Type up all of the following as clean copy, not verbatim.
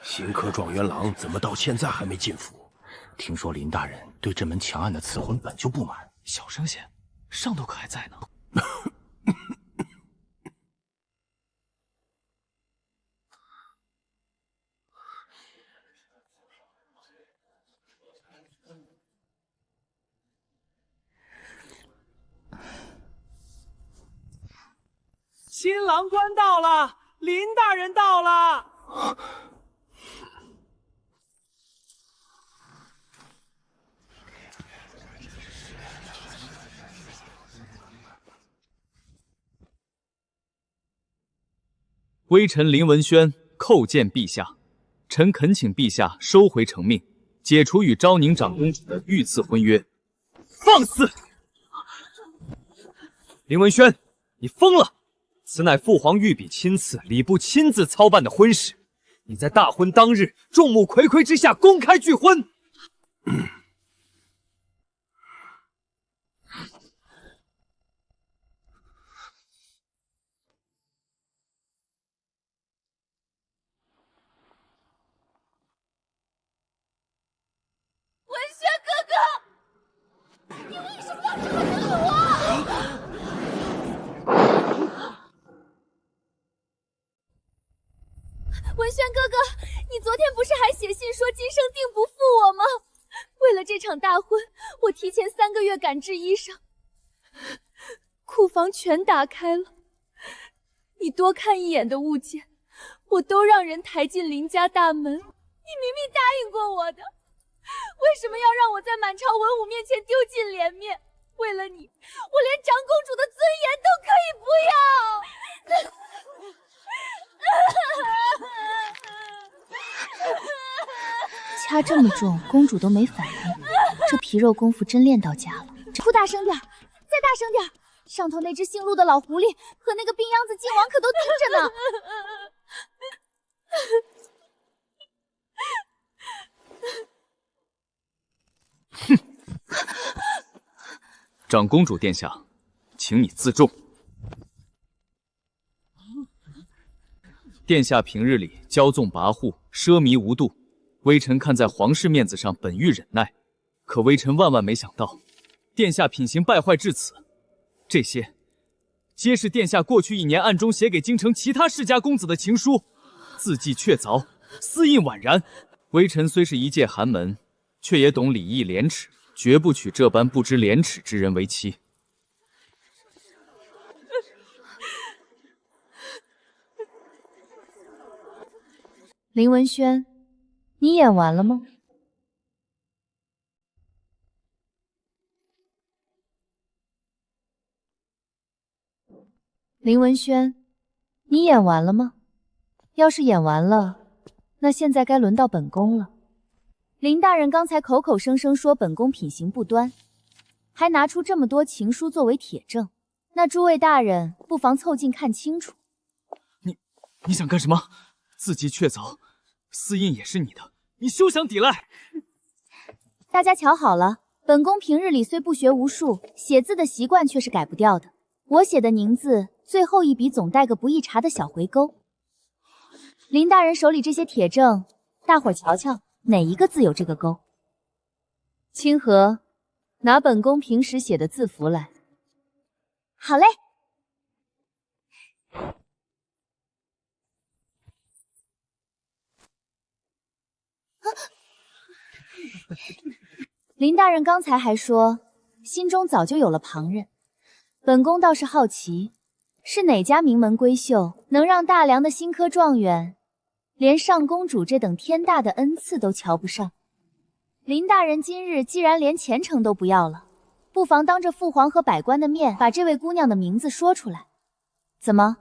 新科状元郎怎么到现在还没进府？听说林大人对这门强案的赐婚本就不满。小声些，上头可还在呢。新郎官到了，林大人到了。微臣林文轩叩见陛下，臣恳请陛下收回成命，解除与昭宁长公主的御赐婚约。放肆！林文轩，你疯了！此乃父皇御笔亲赐、礼部亲自操办的婚事，你在大婚当日，众目睽睽之下公开拒婚。文轩哥哥，你为什么要这么对我？文轩哥哥，你昨天不是还写信说今生定不负我吗？为了这场大婚，我提前3个月赶制衣裳，库房全打开了，你多看一眼的物件，我都让人抬进林家大门。你明明答应过我的，为什么要让我在满朝文武面前丢尽脸面？为了你，我连长公主的尊严都可以不要。掐这么重，公主都没反应，这皮肉功夫真练到家了。哭大声点，再大声点！上头那只姓陆的老狐狸和那个病秧子靖王可都哼！盯着呢。长公主殿下，请你自重。殿下平日里骄纵跋扈，奢靡无度，微臣看在皇室面子上，本欲忍耐。可微臣万万没想到，殿下品行败坏至此。这些，皆是殿下过去1年暗中写给京城其他世家公子的情书，字迹确凿，丝印宛然。微臣虽是一介寒门，却也懂礼义廉耻，绝不娶这般不知廉耻之人为妻。林文轩，你演完了吗？林文轩，你演完了吗？要是演完了，那现在该轮到本宫了。林大人刚才口口声声说本宫品行不端，还拿出这么多情书作为铁证，那诸位大人不妨凑近看清楚。你想干什么？字迹确凿，丝印也是你的，你休想抵赖！大家瞧好了，本宫平日里虽不学无术，写字的习惯却是改不掉的。我写的宁字最后一笔总带个不易查的小回勾。林大人手里这些铁证，大伙儿瞧瞧，哪一个字有这个勾？清河，拿本宫平时写的字符来。好嘞。林大人刚才还说，心中早就有了旁人。本宫倒是好奇，是哪家名门闺秀能让大梁的新科状元连上公主这等天大的恩赐都瞧不上？林大人今日既然连前程都不要了，不妨当着父皇和百官的面，把这位姑娘的名字说出来。怎么，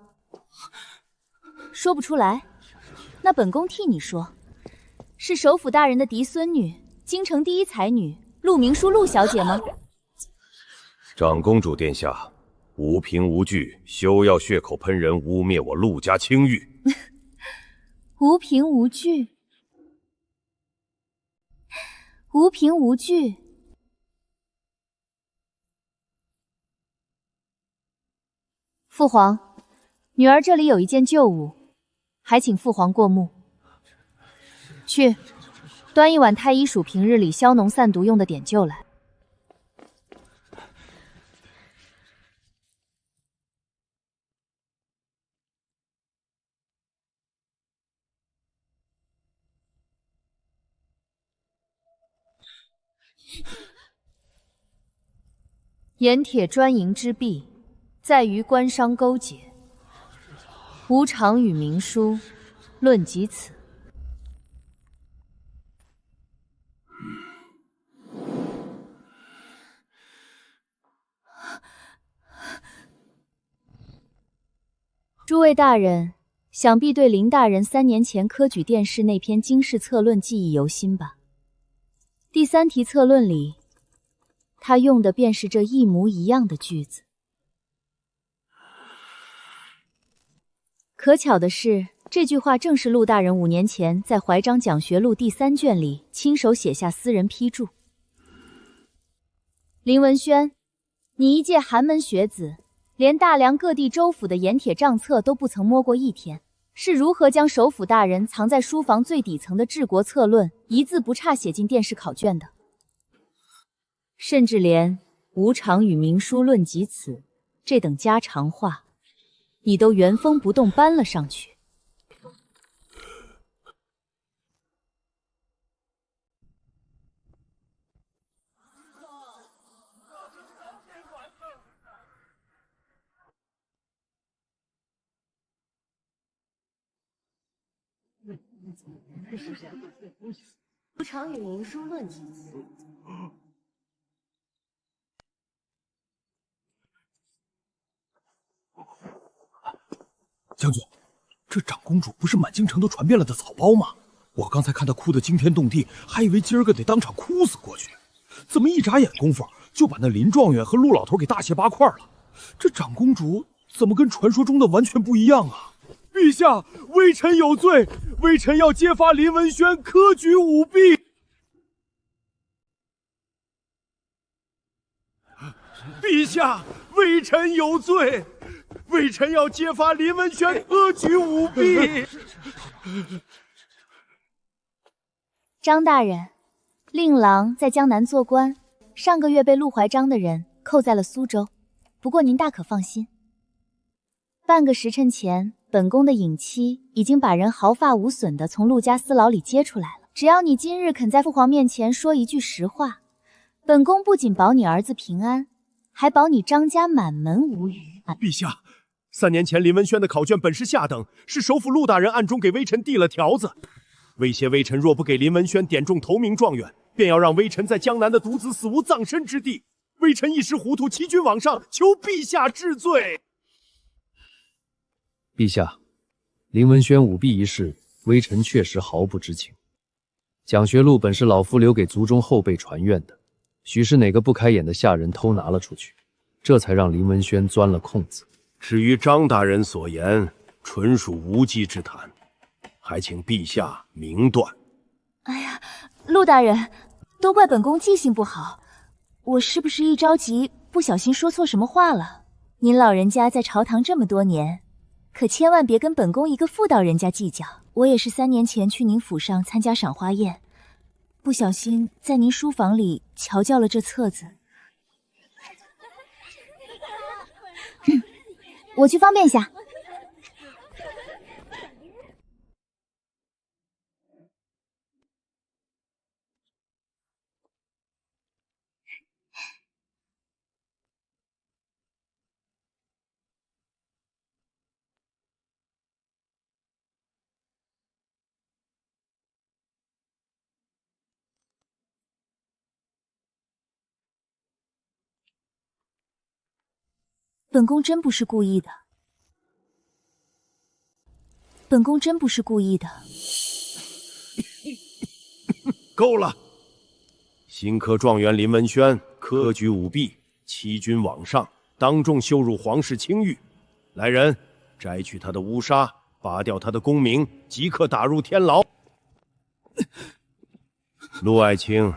说不出来？那本宫替你说，是首辅大人的嫡孙女，京城第一才女陆明淑陆小姐吗？长公主殿下，无凭无据，休要血口喷人，污蔑我陆家清誉。无凭无据，无凭无据。父皇，女儿这里有一件旧物，还请父皇过目。去，端一碗太医署平日里消脓散毒用的碘灸来。盐铁专营之弊，在于官商勾结。无常与明书，论及此。诸位大人，想必对林大人3年前科举殿试那篇经世策论记忆犹新吧？第3题策论里，他用的便是这一模一样的句子。可巧的是，这句话正是陆大人5年前在怀章讲学录第3卷里亲手写下私人批注。林文轩，你一介寒门学子，连大梁各地州府的盐铁账册都不曾摸过一天，是如何将首府大人藏在书房最底层的治国策论一字不差写进殿试考卷的？甚至连无常与明书论及此这等家常话，你都原封不动搬了上去。无常与明书论及此。将军，这长公主不是满京城都传遍了的草包吗？我刚才看她哭得惊天动地，还以为今儿个得当场哭死过去，怎么一眨眼功夫就把那林状元和陆老头给大卸八块了？这长公主怎么跟传说中的完全不一样啊？陛下，微臣有罪，微臣要揭发林文轩科举舞弊。陛下，微臣有罪，微臣要揭发林文轩科举舞弊。张大人，令郎在江南做官，上个月被陆怀章的人扣在了苏州。不过您大可放心，半个时辰前，本宫的隐妻已经把人毫发无损地从陆家私牢里接出来了。只要你今日肯在父皇面前说一句实话，本宫不仅保你儿子平安，还保你张家满门无虞。陛下，3年前林文轩的考卷本是下等，是首辅陆大人暗中给微臣递了条子，威胁微臣若不给林文轩点中头名状元，便要让微臣在江南的独子死无葬身之地。微臣一时糊涂，欺君罔上，求陛下治罪。陛下，林文轩舞弊一事，微臣确实毫不知情。讲学录本是老夫留给族中后辈传阅的，许是哪个不开眼的下人偷拿了出去，这才让林文轩钻了空子。至于张大人所言，纯属无稽之谈，还请陛下明断。哎呀，陆大人，都怪本宫记性不好，我是不是一着急不小心说错什么话了？您老人家在朝堂这么多年，可千万别跟本宫一个妇道人家计较。我也是3年前去您府上参加赏花宴，不小心在您书房里瞧教了这册子。我去方便下。本宫真不是故意的，本宫真不是故意的。够了！新科状元林文轩科举舞弊，欺君罔上，当众羞辱皇室清誉。来人，摘去他的乌纱，拔掉他的功名，即刻打入天牢。陆爱卿，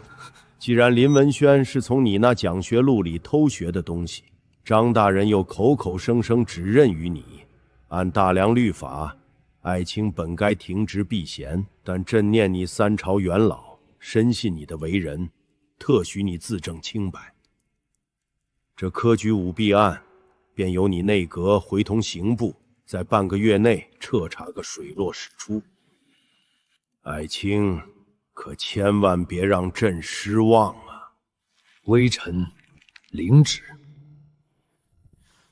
既然林文轩是从你那讲学录里偷学的东西，张大人又口口声声指认于你，按大梁律法，爱卿本该停职避嫌，但朕念你三朝元老，深信你的为人，特许你自证清白。这科举舞弊案，便由你内阁回同刑部，在半个月内彻查个水落石出。爱卿可千万别让朕失望啊！微臣领旨，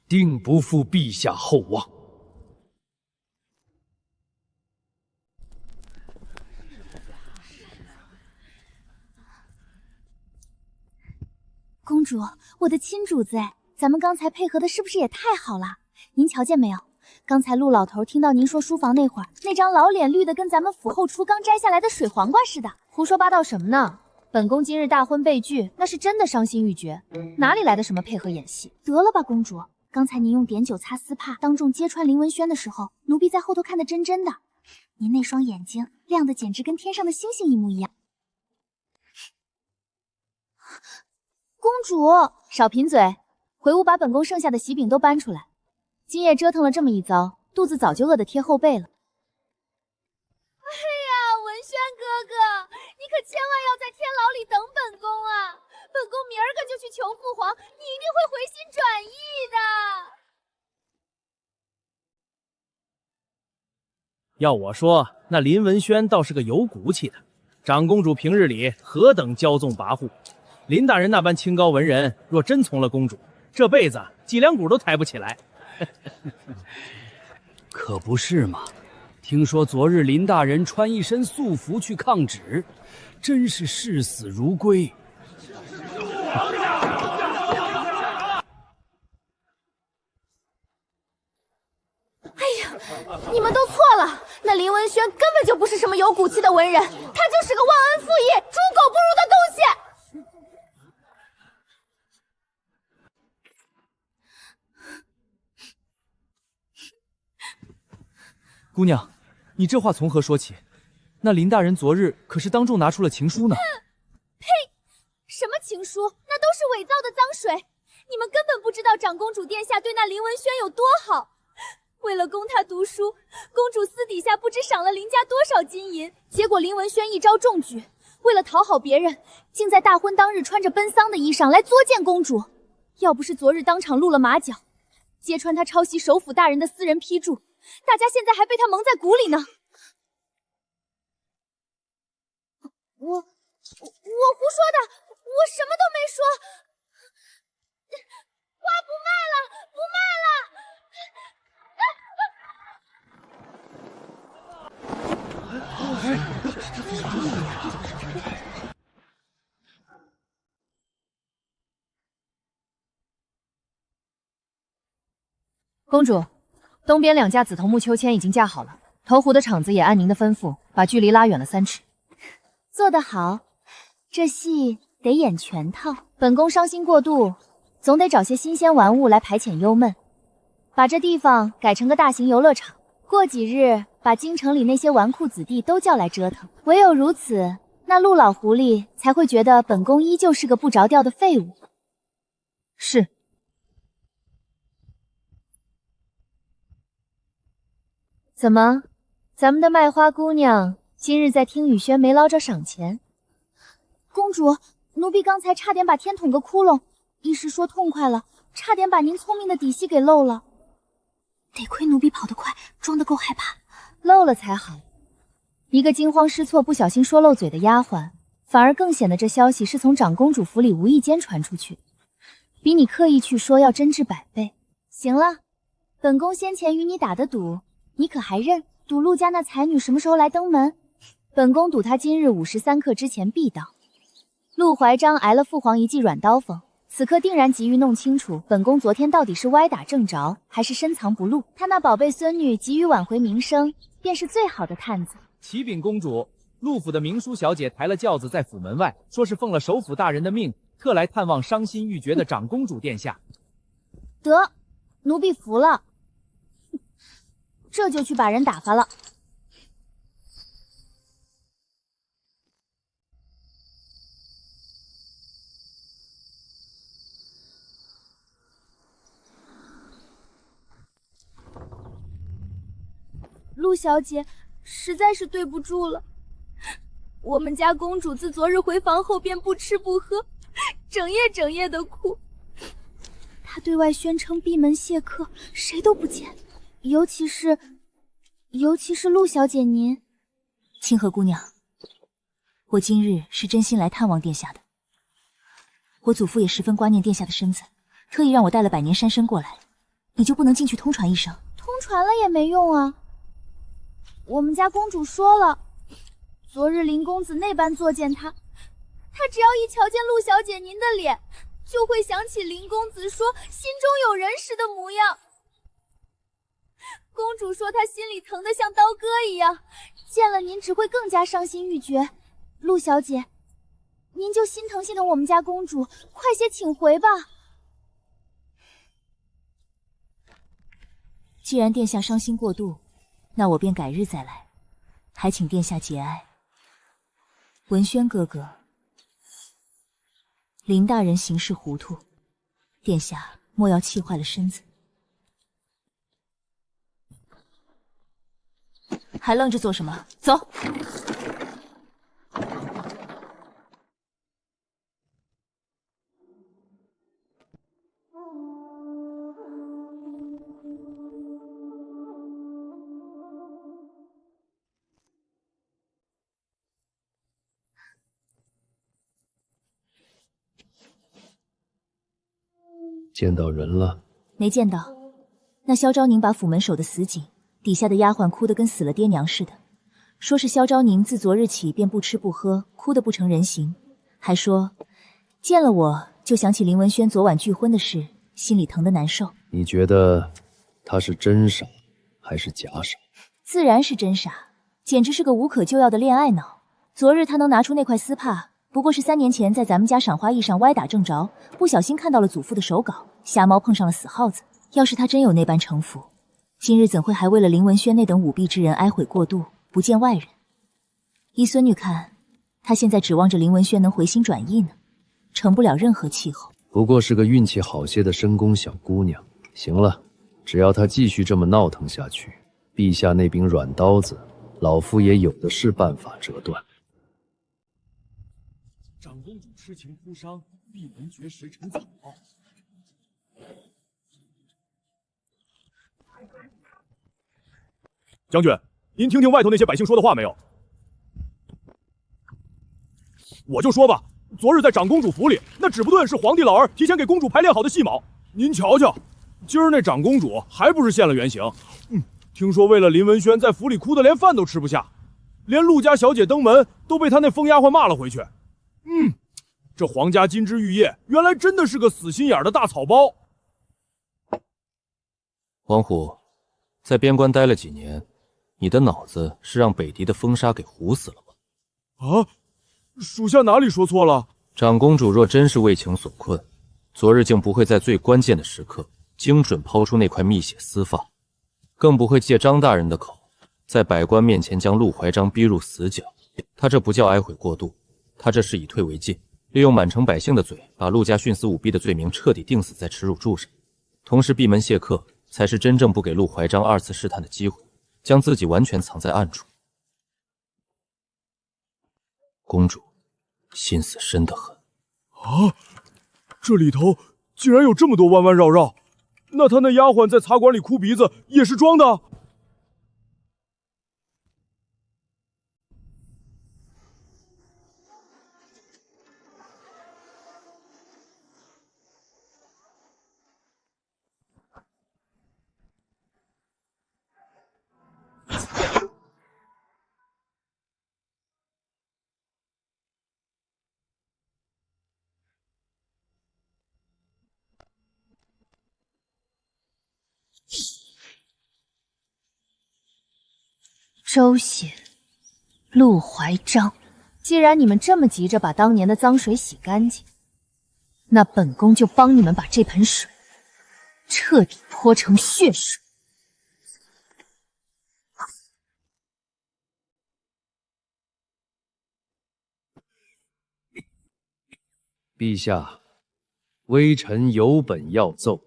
定不负陛下厚望。公主，我的亲主子哎，咱们刚才配合的是不是也太好了？您瞧见没有？刚才陆老头听到您说书房那会儿，那张老脸绿的跟咱们府后厨刚摘下来的水黄瓜似的。胡说八道什么呢？本宫今日大婚被拒，那是真的伤心欲绝，哪里来的什么配合演戏？得了吧，公主，刚才您用碘酒擦丝帕，当众揭穿林文轩的时候，奴婢在后头看得真真的。您那双眼睛亮的简直跟天上的星星一模一样。公主，少贫嘴，回屋把本宫剩下的喜饼都搬出来。今夜折腾了这么一遭，肚子早就饿得贴后背了。哎呀，文轩哥哥，你可千万要在天牢里等本宫啊！本宫明儿个就去求父皇，你一定会回心转意的。要我说，那林文轩倒是个有骨气的。长公主平日里何等骄纵跋扈，林大人那般清高文人，若真从了公主，这辈子脊梁骨都抬不起来。可不是嘛！听说昨日林大人穿一身素服去抗旨，真是视死如归。哎呀，你们都错了，那林文轩根本就不是什么有骨气的文人，他就是个忘恩负义、猪狗不如的东西。姑娘，你这话从何说起？那林大人昨日可是当众拿出了情书呢。呸！什么情书？那都是伪造的脏水！你们根本不知道长公主殿下对那林文轩有多好。为了供他读书，公主私底下不知赏了林家多少金银，结果林文轩一招中举，为了讨好别人，竟在大婚当日穿着奔丧的衣裳来作践公主。要不是昨日当场露了马脚，揭穿他抄袭首府大人的私人批注，大家现在还被他蒙在鼓里呢。我胡说的，我什么都没说。花不卖了，不卖了。公主，东边2架紫藤木秋千已经架好了，投壶的场子也按您的吩咐，把距离拉远了3尺。做得好，这戏得演全套。本宫伤心过度，总得找些新鲜玩物来排遣忧闷，把这地方改成个大型游乐场。过几日，把京城里那些纨绔子弟都叫来折腾。唯有如此，那陆老狐狸才会觉得本宫依旧是个不着调的废物。是。怎么，咱们的卖花姑娘今日在听雨轩没捞着赏钱？公主，奴婢刚才差点把天捅个窟窿，一时说痛快了，差点把您聪明的底细给漏了。得亏奴婢跑得快，装得够害怕，漏了才好。一个惊慌失措、不小心说漏嘴的丫鬟，反而更显得这消息是从长公主府里无意间传出去，比你刻意去说要真挚100倍。行了，本宫先前与你打的赌，你可还认？赌陆家那才女什么时候来登门？本宫赌她今日午时3刻之前必到。陆怀章挨了父皇一记软刀锋，此刻定然急于弄清楚本宫昨天到底是歪打正着，还是深藏不露。他那宝贝孙女急于挽回名声，便是最好的探子。启禀公主，陆府的明淑小姐抬了轿子在府门外，说是奉了首府大人的命，特来探望伤心欲绝的长公主殿下。得，奴婢服了。这就去把人打发了。陆小姐，实在是对不住了。我们家公主自昨日回房后便不吃不喝，整夜的哭。她对外宣称闭门谢客，谁都不见，尤其是陆小姐您。清河姑娘，我今日是真心来探望殿下的。我祖父也十分挂念殿下的身子，特意让我带了百年山参过来。你就不能进去通传一声？通传了也没用啊。我们家公主说了，昨日林公子那般作践她，她只要一瞧见陆小姐您的脸，就会想起林公子说心中有人时的模样。公主说她心里疼得像刀割一样，见了您只会更加伤心欲绝。陆小姐，您就心疼我们家公主，快些请回吧。既然殿下伤心过度，那我便改日再来，还请殿下节哀。文轩哥哥，林大人行事糊涂，殿下莫要气坏了身子。还愣着做什么？走！见到人了？没见到。那萧昭宁把府门守得死紧，底下的丫鬟哭得跟死了爹娘似的，说是萧昭宁自昨日起便不吃不喝，哭得不成人形，还说见了我就想起林文轩昨晚拒婚的事，心里疼得难受。你觉得他是真傻还是假傻？自然是真傻，简直是个无可救药的恋爱脑。昨日他能拿出那块丝帕，不过是3年前在咱们家赏花艺上歪打正着，不小心看到了祖父的手稿，瞎猫碰上了死耗子。要是他真有那般城府，今日怎会还为了林文轩那等舞弊之人哀悔过度，不见外人？依孙女看，他现在指望着林文轩能回心转意呢，成不了任何气候。不过是个运气好些的深宫小姑娘。行了，只要她继续这么闹腾下去，陛下那柄软刀子，老夫也有的是办法折断。长公主痴情哭伤，闭门绝食陈草包。将军，您听听外头那些百姓说的话没有？我就说吧，昨日在长公主府里，那指不顿是皇帝老儿提前给公主排练好的戏码。您瞧瞧，今儿那长公主还不是现了原形？听说为了林文轩，在府里哭得连饭都吃不下，连陆家小姐登门都被他那疯丫鬟骂了回去。这皇家金枝玉叶，原来真的是个死心眼的大草包。王虎，在边关待了几年，你的脑子是让北狄的风沙给唬死了吗？属下哪里说错了？长公主若真是为情所困，昨日竟不会在最关键的时刻精准抛出那块蜜血丝发，更不会借张大人的口，在百官面前将陆怀章逼入死角。他这不叫哀悔过度，他这是以退为进，利用满城百姓的嘴，把陆家徇私舞弊的罪名彻底钉死在耻辱柱上。同时闭门谢客，才是真正不给陆怀章2次试探的机会，将自己完全藏在暗处。公主心思深得很。这里头竟然有这么多弯弯绕绕，那他那丫鬟在茶馆里哭鼻子也是装的？周显、陆怀章，既然你们这么急着把当年的脏水洗干净，那本宫就帮你们把这盆水彻底泼成血水。陛下，微臣有本要奏。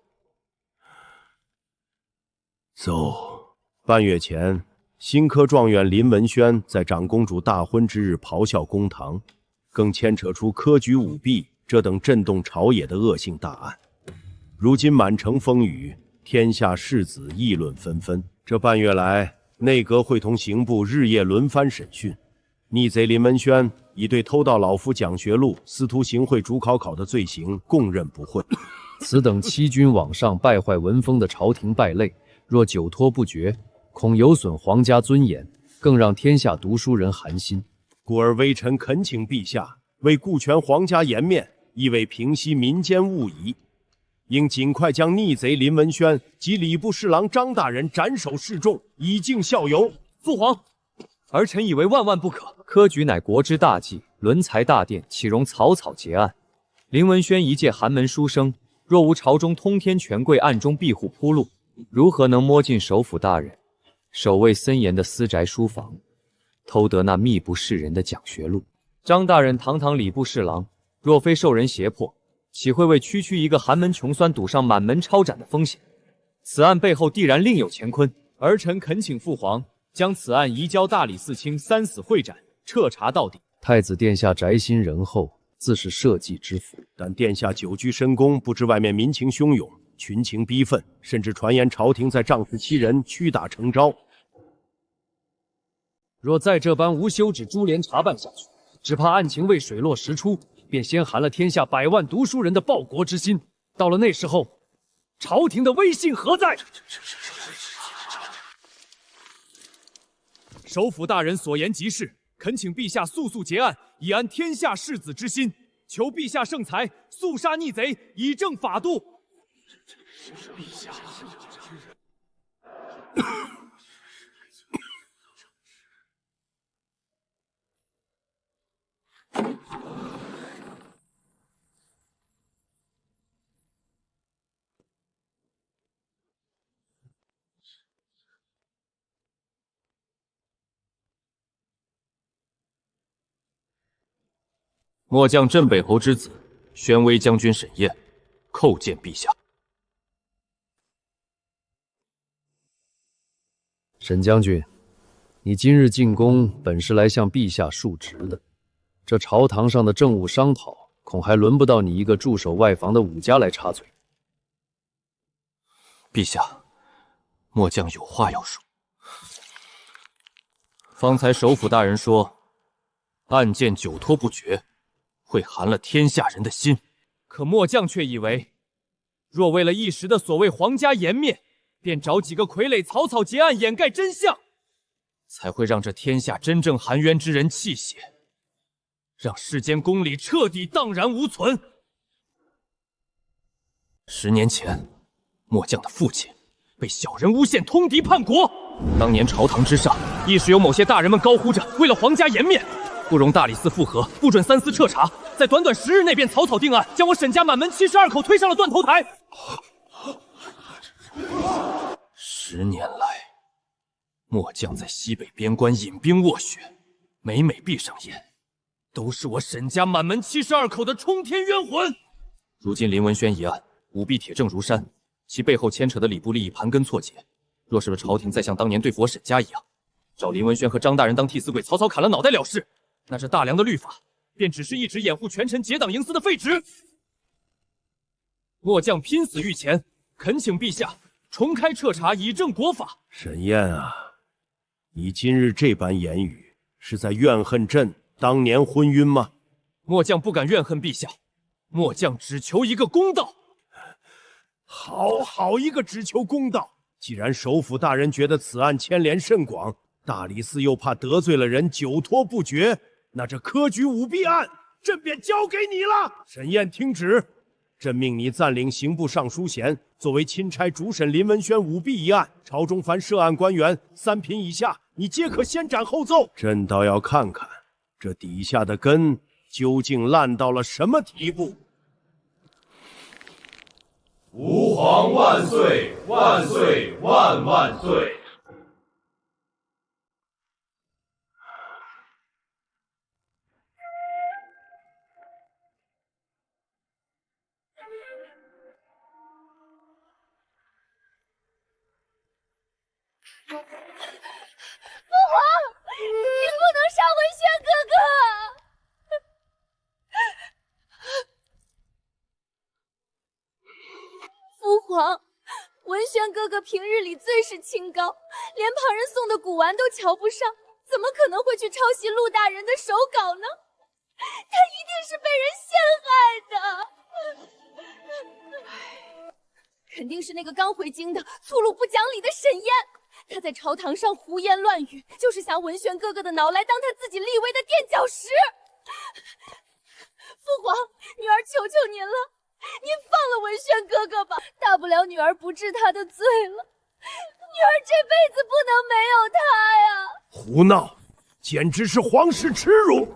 奏。半月前，新科状元林文轩在长公主大婚之日咆哮公堂，更牵扯出科举舞弊这等震动朝野的恶性大案。如今满城风雨，天下士子议论纷纷。这半月来，内阁会同刑部日夜轮番审讯，逆贼林文轩已对偷盗老夫讲学录、司徒行贿主考的罪行供认不讳。此等欺君罔上、败坏文风的朝廷败类，若久拖不决，恐有损皇家尊严，更让天下读书人寒心。故而微臣恳请陛下为顾全皇家颜面，亦为平息民间误疑，应尽快将逆贼林文轩及礼部侍郎张大人斩首示众，以儆效尤。父皇，儿臣以为万万不可。科举乃国之大计，伦才大典，岂容草草结案？林文轩一介寒门书生，若无朝中通天权贵暗中庇护铺路，如何能摸进首辅大人守卫森严的私宅书房，偷得那秘不示人的讲学录？张大人堂堂礼部侍郎，若非受人胁迫，岂会为区区一个寒门穷酸赌上满门抄斩的风险？此案背后必然另有乾坤。儿臣恳请父皇将此案移交大理寺卿三死会斩，彻查到底。太子殿下宅心仁厚，自是社稷之福。但殿下久居深宫，不知外面民情汹涌，群情逼愤，甚至传言朝廷在仗势欺人，屈打成招。若再这般无休止株连查办下去，只怕案情未水落石出，便先寒了天下百万读书人的报国之心。到了那时候，朝廷的威信何在？首辅大人所言极是，恳请陛下速速结案，以安天下士子之心。求陛下圣裁，速杀逆贼，以正法度。陛下。末将镇北侯之子，宣威将军沈燕，叩见陛下。沈将军，你今日进宫，本是来向陛下述职的。这朝堂上的政务商讨，恐还轮不到你一个驻守外防的武家来插嘴。陛下，末将有话要说。方才首辅大人说，案件久拖不决，会寒了天下人的心。可末将却以为，若为了一时的所谓皇家颜面，便找几个傀儡草草结案，掩盖真相，才会让这天下真正含冤之人泣血，让世间公理彻底荡然无存。10年前，末将的父亲被小人诬陷通敌叛国。当年朝堂之上，亦是有某些大人们高呼着为了皇家颜面，不容大理寺复核，不准三司彻查，在短短10日内便草草定案，将我沈家满门72口推上了断头台。10年来，末将在西北边关引兵斡旋，每闭上眼，都是我沈家满门72口的冲天冤魂。如今林文轩一案，舞弊铁证如山，其背后牵扯的礼部利益盘根错节。若是朝廷再像当年对付我沈家一样，找林文轩和张大人当替死鬼，草草砍了脑袋了事，那这大梁的律法便只是一直掩护权臣结党营私的废纸。末将拼死御前，恳请陛下重开彻查，以正国法。沈燕啊，你今日这般言语，是在怨恨朕当年昏晕吗？末将不敢怨恨陛下，末将只求一个公道。好一个只求公道！既然首辅大人觉得此案牵连甚广，大理寺又怕得罪了人，久拖不决，那这科举舞弊案，朕便交给你了。沈燕，听旨，朕命你暂领刑部尚书衔，作为钦差主审林文轩舞弊一案。朝中凡涉案官员3品以下，你皆可先斩后奏。朕倒要看看这底下的根究竟烂到了什么地步。吾皇万岁！万岁！万万岁！皇，文轩哥哥平日里最是清高，连旁人送的古玩都瞧不上，怎么可能会去抄袭陆大人的手稿呢？他一定是被人陷害的。肯定是那个刚回京的粗鲁不讲理的沈燕，他在朝堂上胡言乱语，就是想文轩哥哥的脑来当他自己立威的垫脚石。父皇，女儿求求您了，您放了文轩哥哥吧，大不了女儿不治他的罪了。女儿这辈子不能没有他呀！胡闹，简直是皇室耻辱！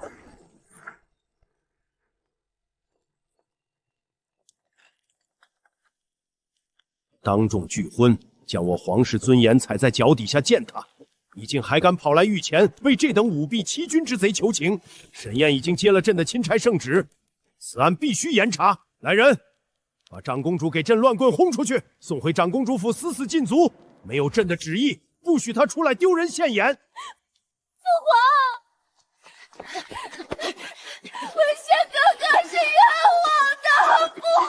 当众拒婚，将我皇室尊严踩在脚底下践踏，你竟还敢跑来御前为这等舞弊欺君之贼求情！沈燕已经接了朕的钦差圣旨，此案必须严查。来人，把长公主给朕乱棍轰出去，送回长公主府死死禁足。没有朕的旨意，不许她出来丢人现眼。父皇，文轩哥哥是冤枉的，父皇。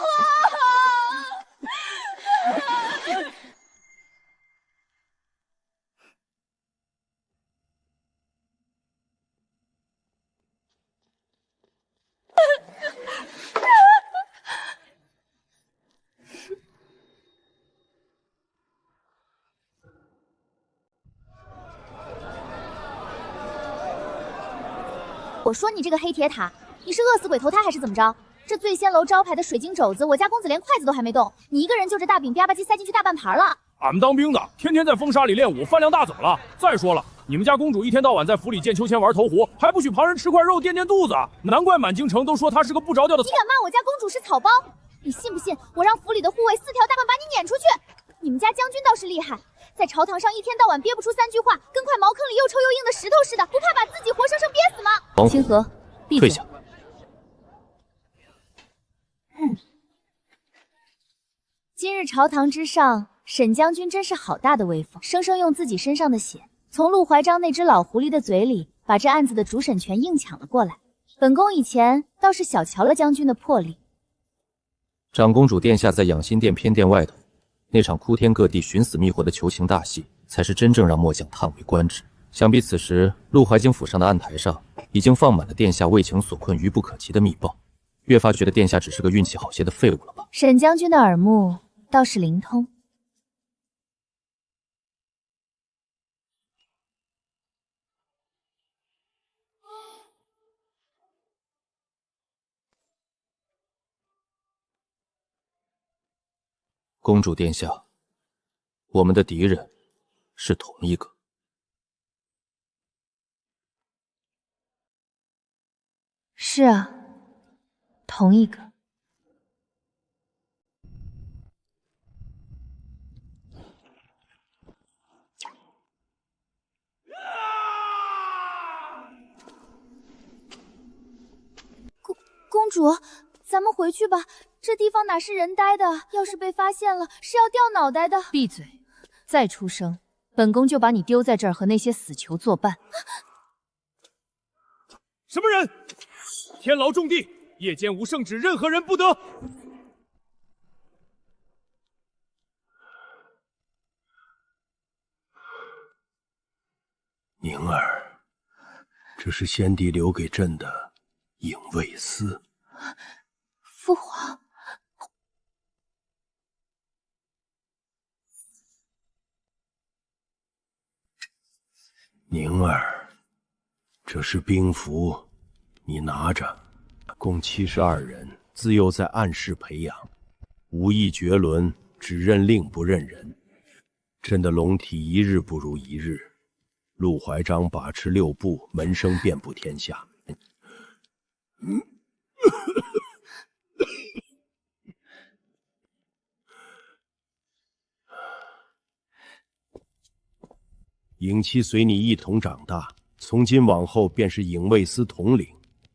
我说你这个黑铁塔，你是饿死鬼投胎还是怎么着？这醉仙楼招牌的水晶肘子，我家公子连筷子都还没动，你一个人就这大饼吧唧塞进去大半盘了。俺们当兵的，天天在风沙里练武，饭量大怎么了？再说了，你们家公主一天到晚在府里见秋千玩投壶，还不许旁人吃块肉垫垫肚子，难怪满京城都说她是个不着调的。你敢骂我家公主是草包？你信不信我让府里的护卫4条大棍把你撵出去？你们家将军倒是厉害，在朝堂上一天到晚憋不出3句话，跟块茅坑里又臭又硬的石头似的，不怕把自己活生生憋死吗？清河，闭嘴。退下。今日朝堂之上，沈将军真是好大的威风，生生用自己身上的血，从陆怀章那只老狐狸的嘴里把这案子的主审权硬抢了过来。本宫以前倒是小瞧了将军的魄力。长公主殿下在养心殿偏殿外头，那场哭天各地、寻死觅活的求情大戏，才是真正让末将叹为观止。想必此时陆怀京府上的案台上，已经放满了殿下为情所困、愚不可及的密报，越发觉得殿下只是个运气好些的废物了吧？沈将军的耳目倒是灵通。公主殿下，我们的敌人是同一个。是啊，同一个。公主，咱们回去吧，这地方哪是人待的？要是被发现了，是要掉脑袋的。闭嘴！再出声，本宫就把你丢在这儿和那些死囚作伴。什么人？天牢重地，夜间无圣旨，任何人不得。宁儿，这是先帝留给朕的影卫丝。父皇，宁儿，这是兵符，你拿着。共72人，自幼在暗室培养，武艺绝伦，只认令不认人。朕的龙体一日不如一日，陆怀章把持6部，门生遍布天下。影妻随你一同长大，从今往后便是影卫司统领。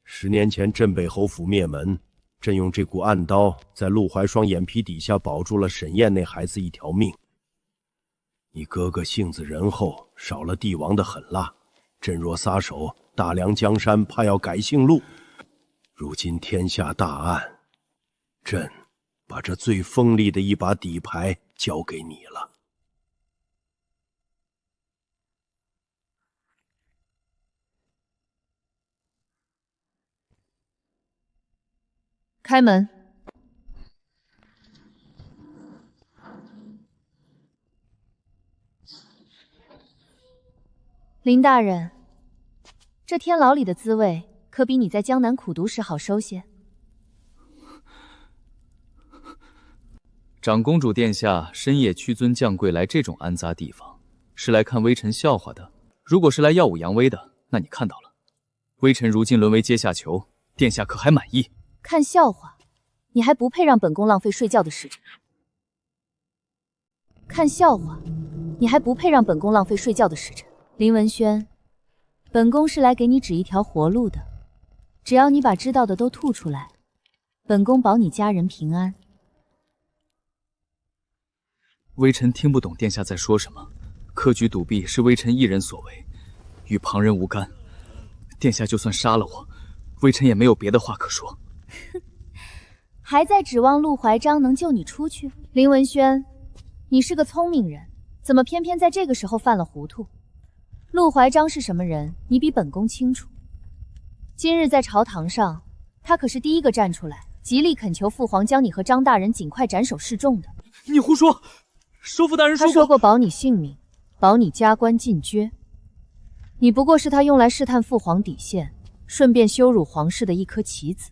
10年前镇北侯府灭门，朕用这股暗刀在陆怀霜眼皮底下保住了沈燕那孩子一条命。你哥哥性子仁厚，少了帝王的狠辣，朕若撒手，大梁江山怕要改姓陆。如今天下大案，朕把这最锋利的一把底牌交给你了。开门。林大人，这天牢里的滋味可比你在江南苦读时好受些。长公主殿下深夜屈尊降贵来这种安杂地方，是来看微臣笑话的。如果是来耀武扬威的，那你看到了，微臣如今沦为阶下囚，殿下可还满意？看笑话，你还不配让本宫浪费睡觉的时辰。看笑话，你还不配让本宫浪费睡觉的时辰。林文轩，本宫是来给你指一条活路的，只要你把知道的都吐出来，本宫保你家人平安。微臣听不懂殿下在说什么，科举赌币是微臣一人所为，与旁人无干。殿下就算杀了我，微臣也没有别的话可说。还在指望陆怀章能救你出去？林文轩，你是个聪明人，怎么偏偏在这个时候犯了糊涂？陆怀章是什么人，你比本宫清楚。今日在朝堂上，他可是第一个站出来，极力恳求父皇将你和张大人尽快斩首示众的。你胡说！首府大人他说过保你性命，保你加官进爵。你不过是他用来试探父皇底线，顺便羞辱皇室的一颗棋子。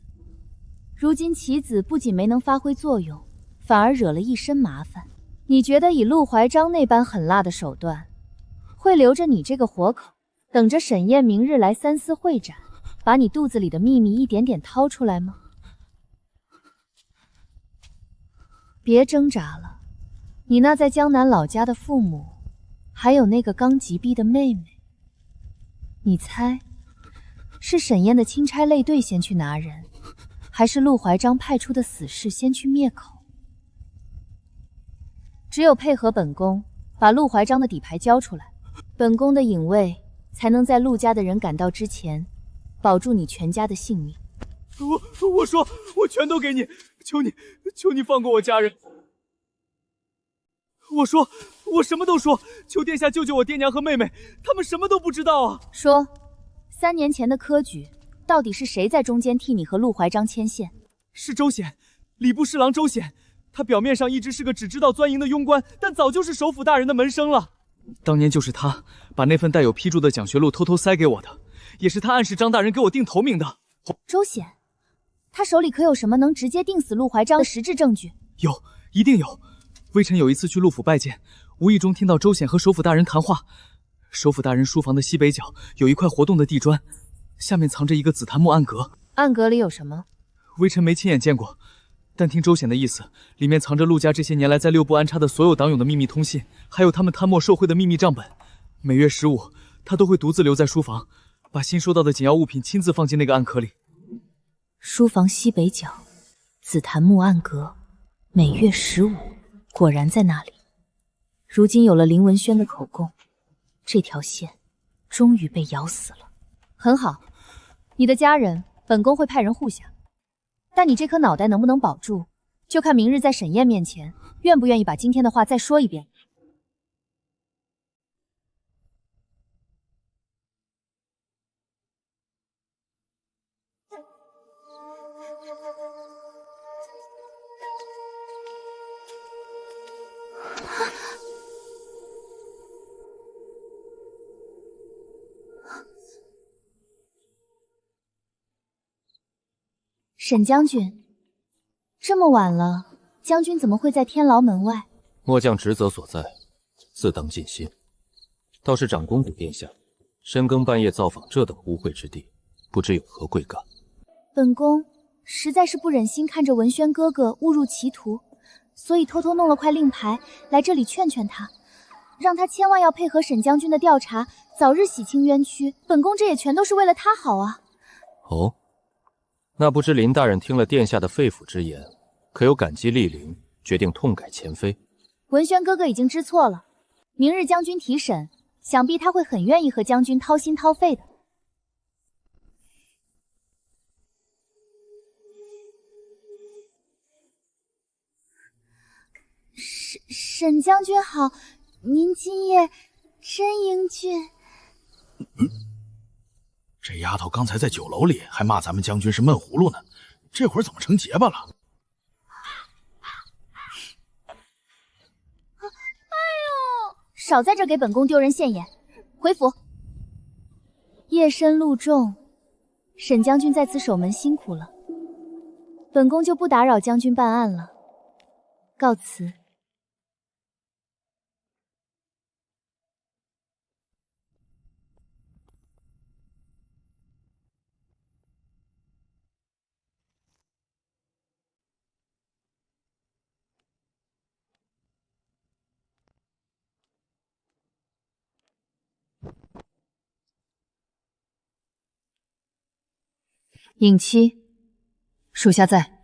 如今棋子不仅没能发挥作用，反而惹了一身麻烦。你觉得以陆怀章那般狠辣的手段，会留着你这个活口，等着沈宴明日来三司会斩，把你肚子里的秘密一点点掏出来吗？别挣扎了。你那在江南老家的父母，还有那个刚及逼的妹妹，你猜，是沈宴的钦差类队先去拿人，还是陆怀章派出的死士先去灭口？只有配合本宫，把陆怀章的底牌交出来，本宫的影卫才能在陆家的人赶到之前，保住你全家的性命。我说，我全都给你，求你放过我家人。我说，我什么都说，求殿下救救我爹娘和妹妹，他们什么都不知道啊！说，3年前的科举，到底是谁在中间替你和陆怀章牵线？是周显，礼部侍郎周显。他表面上一直是个只知道钻营的庸官，但早就是首辅大人的门生了。当年就是他把那份带有批注的奖学录偷偷塞给我的，也是他暗示张大人给我定头名的。周显，他手里可有什么能直接定死陆怀章的实质证据？有，一定有。微臣有一次去陆府拜见，无意中听到周显和首辅大人谈话。首辅大人书房的西北角有一块活动的地砖，下面藏着一个紫檀木暗格。暗格里有什么？微臣没亲眼见过，但听周显的意思，里面藏着陆家这些年来在六部安插的所有党勇的秘密通信，还有他们贪墨受贿的秘密账本。每月15，他都会独自留在书房，把新收到的紧要物品亲自放进那个暗壳里。书房西北角，紫檀木暗格，每月15，果然在那里。如今有了林文轩的口供，这条线终于被咬死了。很好，你的家人，本宫会派人护下。但你这颗脑袋能不能保住，就看明日在沈宴面前，愿不愿意把今天的话再说一遍。沈将军，这么晚了，将军怎么会在天牢门外？末将职责所在，自当尽心。倒是长公主殿下，深更半夜造访这等污秽之地，不知有何贵干？本宫实在是不忍心看着文轩哥哥误入歧途，所以偷偷弄了块令牌来这里劝劝他，让他千万要配合沈将军的调查，早日洗清冤屈。本宫这也全都是为了他好啊。哦。那不知林大人听了殿下的肺腑之言，可有感激莅临，决定痛改前非？文轩哥哥已经知错了，明日将军提审，想必他会很愿意和将军掏心掏肺的。沈将军好，您今夜真英俊。这丫头刚才在酒楼里还骂咱们将军是闷葫芦呢，这会儿怎么成结巴了？哎呦！少在这给本宫丢人现眼，回府。夜深路重，沈将军在此守门辛苦了，本宫就不打扰将军办案了，告辞。尹七，属下在。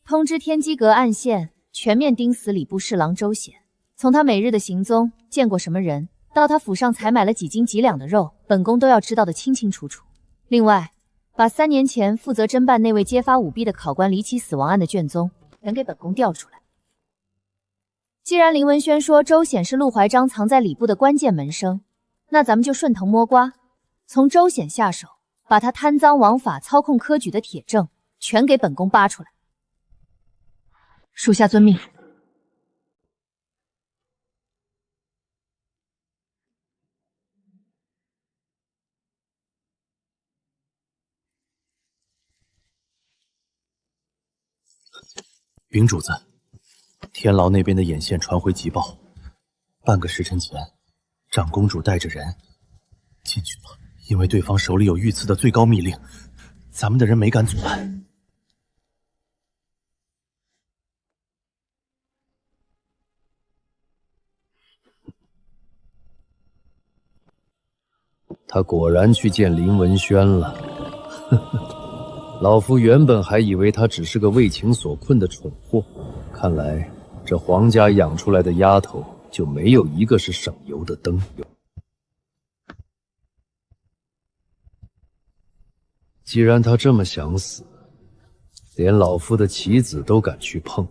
通知天机阁暗线，全面盯死礼部侍郎周显。从他每日的行踪，见过什么人，到他府上采买了几斤几两的肉，本宫都要知道得清清楚楚。另外，把3年前负责侦办那位揭发舞弊的考官离奇死亡案的卷宗全给本宫调出来。既然林文轩说周显是陆怀章藏在礼部的关键门生，那咱们就顺藤摸瓜，从周显下手。把他贪赃枉法、操控科举的铁证全给本宫扒出来。属下遵命。禀主子，天牢那边的眼线传回急报，半个时辰前，长公主带着人进去了。因为对方手里有御赐的最高密令，咱们的人没敢阻拦。他果然去见林文轩了。呵呵，老夫原本还以为他只是个为情所困的蠢货，看来这皇家养出来的丫头就没有一个是省油的灯。既然他这么想死，连老夫的棋子都敢去碰，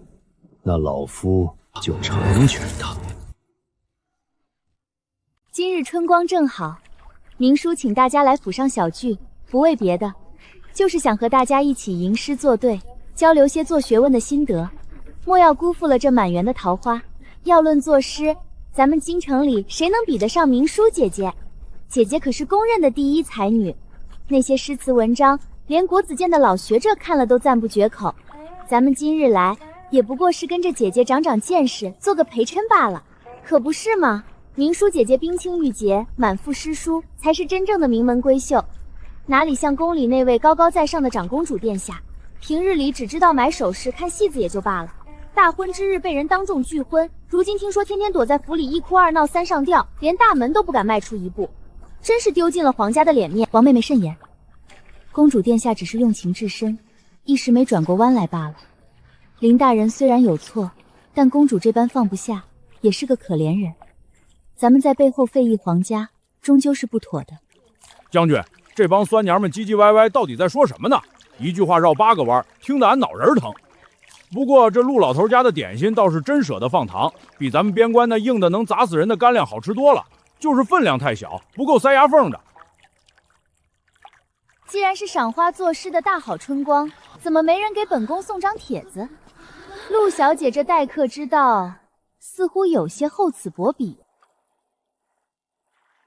那老夫就成全他。今日春光正好，明叔请大家来府上小聚，不为别的，就是想和大家一起吟诗作对，交流些做学问的心得。莫要辜负了这满园的桃花。要论作诗，咱们京城里谁能比得上明叔姐姐？姐姐可是公认的第一才女。那些诗词文章，连国子监的老学者看了都赞不绝口。咱们今日来，也不过是跟着姐姐长长见识，做个陪衬罢了，可不是吗？明叔姐姐冰清玉洁，满腹诗书，才是真正的名门闺秀，哪里像宫里那位高高在上的长公主殿下，平日里只知道买首饰、看戏子也就罢了，大婚之日被人当众拒婚，如今听说天天躲在府里一哭二闹三上吊，连大门都不敢迈出一步。真是丢尽了皇家的脸面。王妹妹慎言，公主殿下只是用情至深，一时没转过弯来罢了。林大人虽然有错，但公主这般放不下，也是个可怜人。咱们在背后废议皇家，终究是不妥的。将军，这帮酸娘们唧唧歪歪，到底在说什么呢？一句话绕8个弯，听得俺脑仁疼。不过这陆老头家的点心倒是真舍得放糖，比咱们边关那硬的能砸死人的干粮好吃多了。就是分量太小，不够塞牙缝的。既然是赏花作诗的大好春光，怎么没人给本宫送张帖子？陆小姐这待客之道，似乎有些厚此薄彼。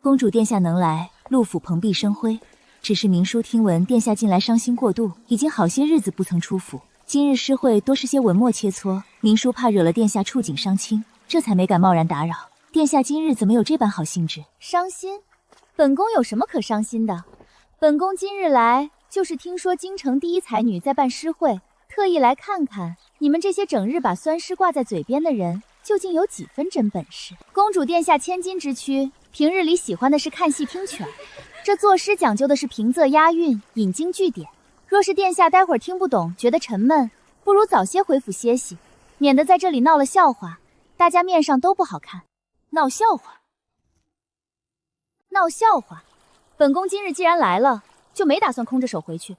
公主殿下能来，陆府蓬荜生辉。只是明叔听闻殿下近来伤心过度，已经好些日子不曾出府。今日诗会多是些文墨切磋，明叔怕惹了殿下触景伤情，这才没敢贸然打扰。殿下今日怎么有这般好兴致？伤心？本宫有什么可伤心的？本宫今日来，就是听说京城第一才女在办诗会，特意来看看你们这些整日把酸诗挂在嘴边的人，究竟有几分真本事。公主殿下千金之躯，平日里喜欢的是看戏听曲儿，这作诗讲究的是平仄押韵，引经据典。若是殿下待会儿听不懂，觉得沉闷，不如早些回府歇息，免得在这里闹了笑话，大家面上都不好看。闹笑话？闹笑话？本宫今日既然来了，就没打算空着手回去。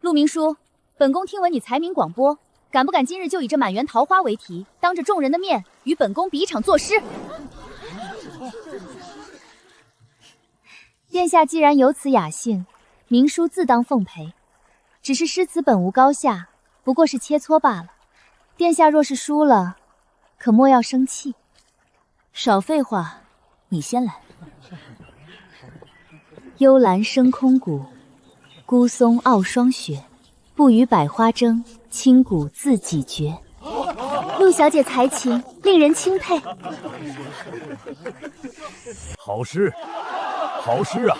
陆明书，本宫听闻你才名广播，敢不敢今日就以这满园桃花为题，当着众人的面与本宫比一场作诗？殿下既然有此雅兴，明书自当奉陪。只是诗词本无高下，不过是切磋罢了。殿下若是输了，可莫要生气。少废话，你先来。幽兰生空谷，孤松傲霜雪。不与百花争，清谷自己绝。陆小姐才情令人钦佩。好诗，好诗啊！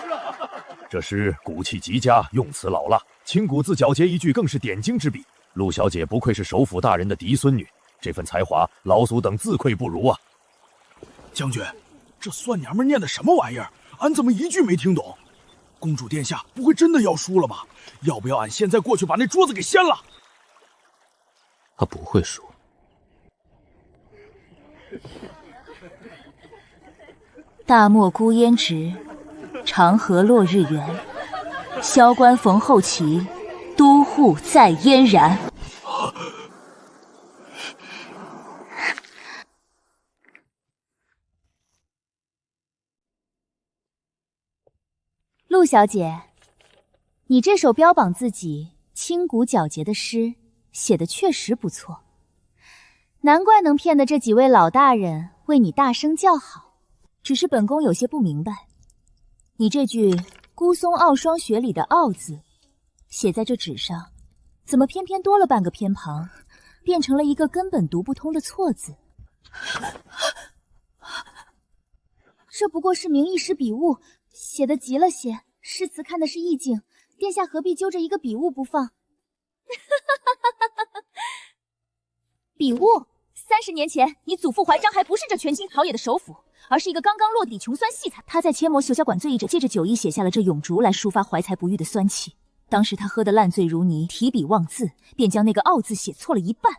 这诗骨气极佳，用词老辣，清谷自皎洁一句更是点睛之笔。陆小姐不愧是首辅大人的嫡孙女，这份才华，老祖等自愧不如啊！将军，这酸娘们念的什么玩意儿？俺怎么一句没听懂？公主殿下不会真的要输了吧？要不要俺现在过去把那桌子给掀了？他不会输。大漠孤烟直，长河落日圆。萧关逢候骑，都护在燕然。陆小姐，你这首标榜自己清古皎洁的诗写得确实不错，难怪能骗得这几位老大人为你大声叫好。只是本宫有些不明白，你这句“孤松傲霜雪”里的“傲”字，写在这纸上，怎么偏偏多了半个偏旁，变成了一个根本读不通的错字？这不过是名一时笔误，写得急了些，诗词看的是意境，殿下何必揪着一个笔误不放？笔误？30年前，你祖父怀章还不是这权倾朝野的首辅，而是一个刚刚落地穷酸细才。他在切磨手下管罪役者，借着酒意写下了这咏竹来抒发怀才不遇的酸气。当时他喝得烂醉如泥，提笔忘字，便将那个傲字写错了一半。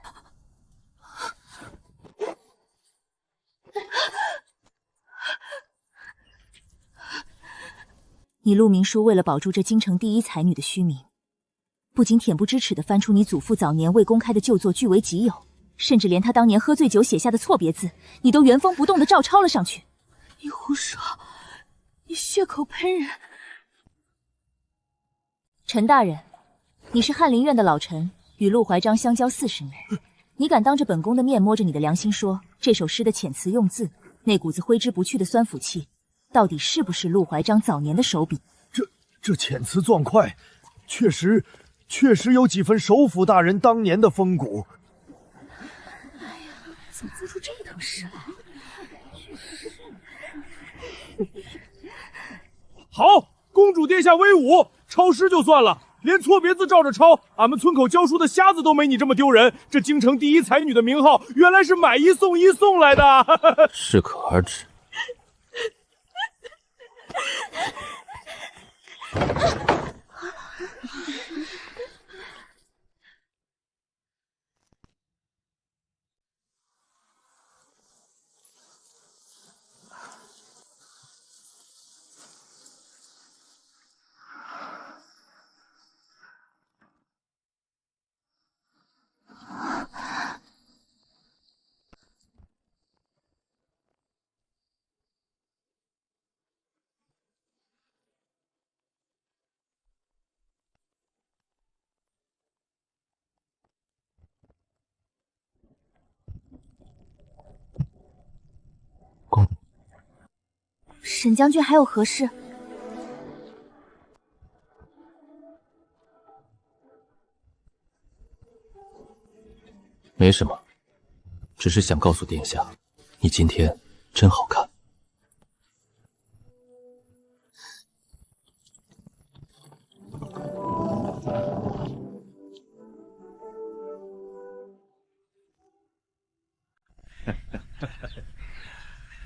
你陆明书为了保住这京城第一才女的虚名，不仅恬不知耻地翻出你祖父早年未公开的旧作据为己有，甚至连他当年喝醉酒写下的错别字，你都原封不动地照抄了上去。你胡说！你血口喷人！陈大人，你是翰林院的老臣，与陆怀章相交40年，你敢当着本宫的面摸着你的良心说，这首诗的遣词用字，那股子挥之不去的酸腐气，到底是不是陆怀章早年的手笔？这遣词壮快，确实有几分首辅大人当年的风骨。哎呀，怎么做出这等诗来？好，公主殿下威武！抄诗就算了，连错别字照着抄，俺们村口教书的瞎子都没你这么丢人。这京城第一才女的名号，原来是买一送一送来的。适可而止。沈将军还有何事？没什么，只是想告诉殿下，你今天真好看。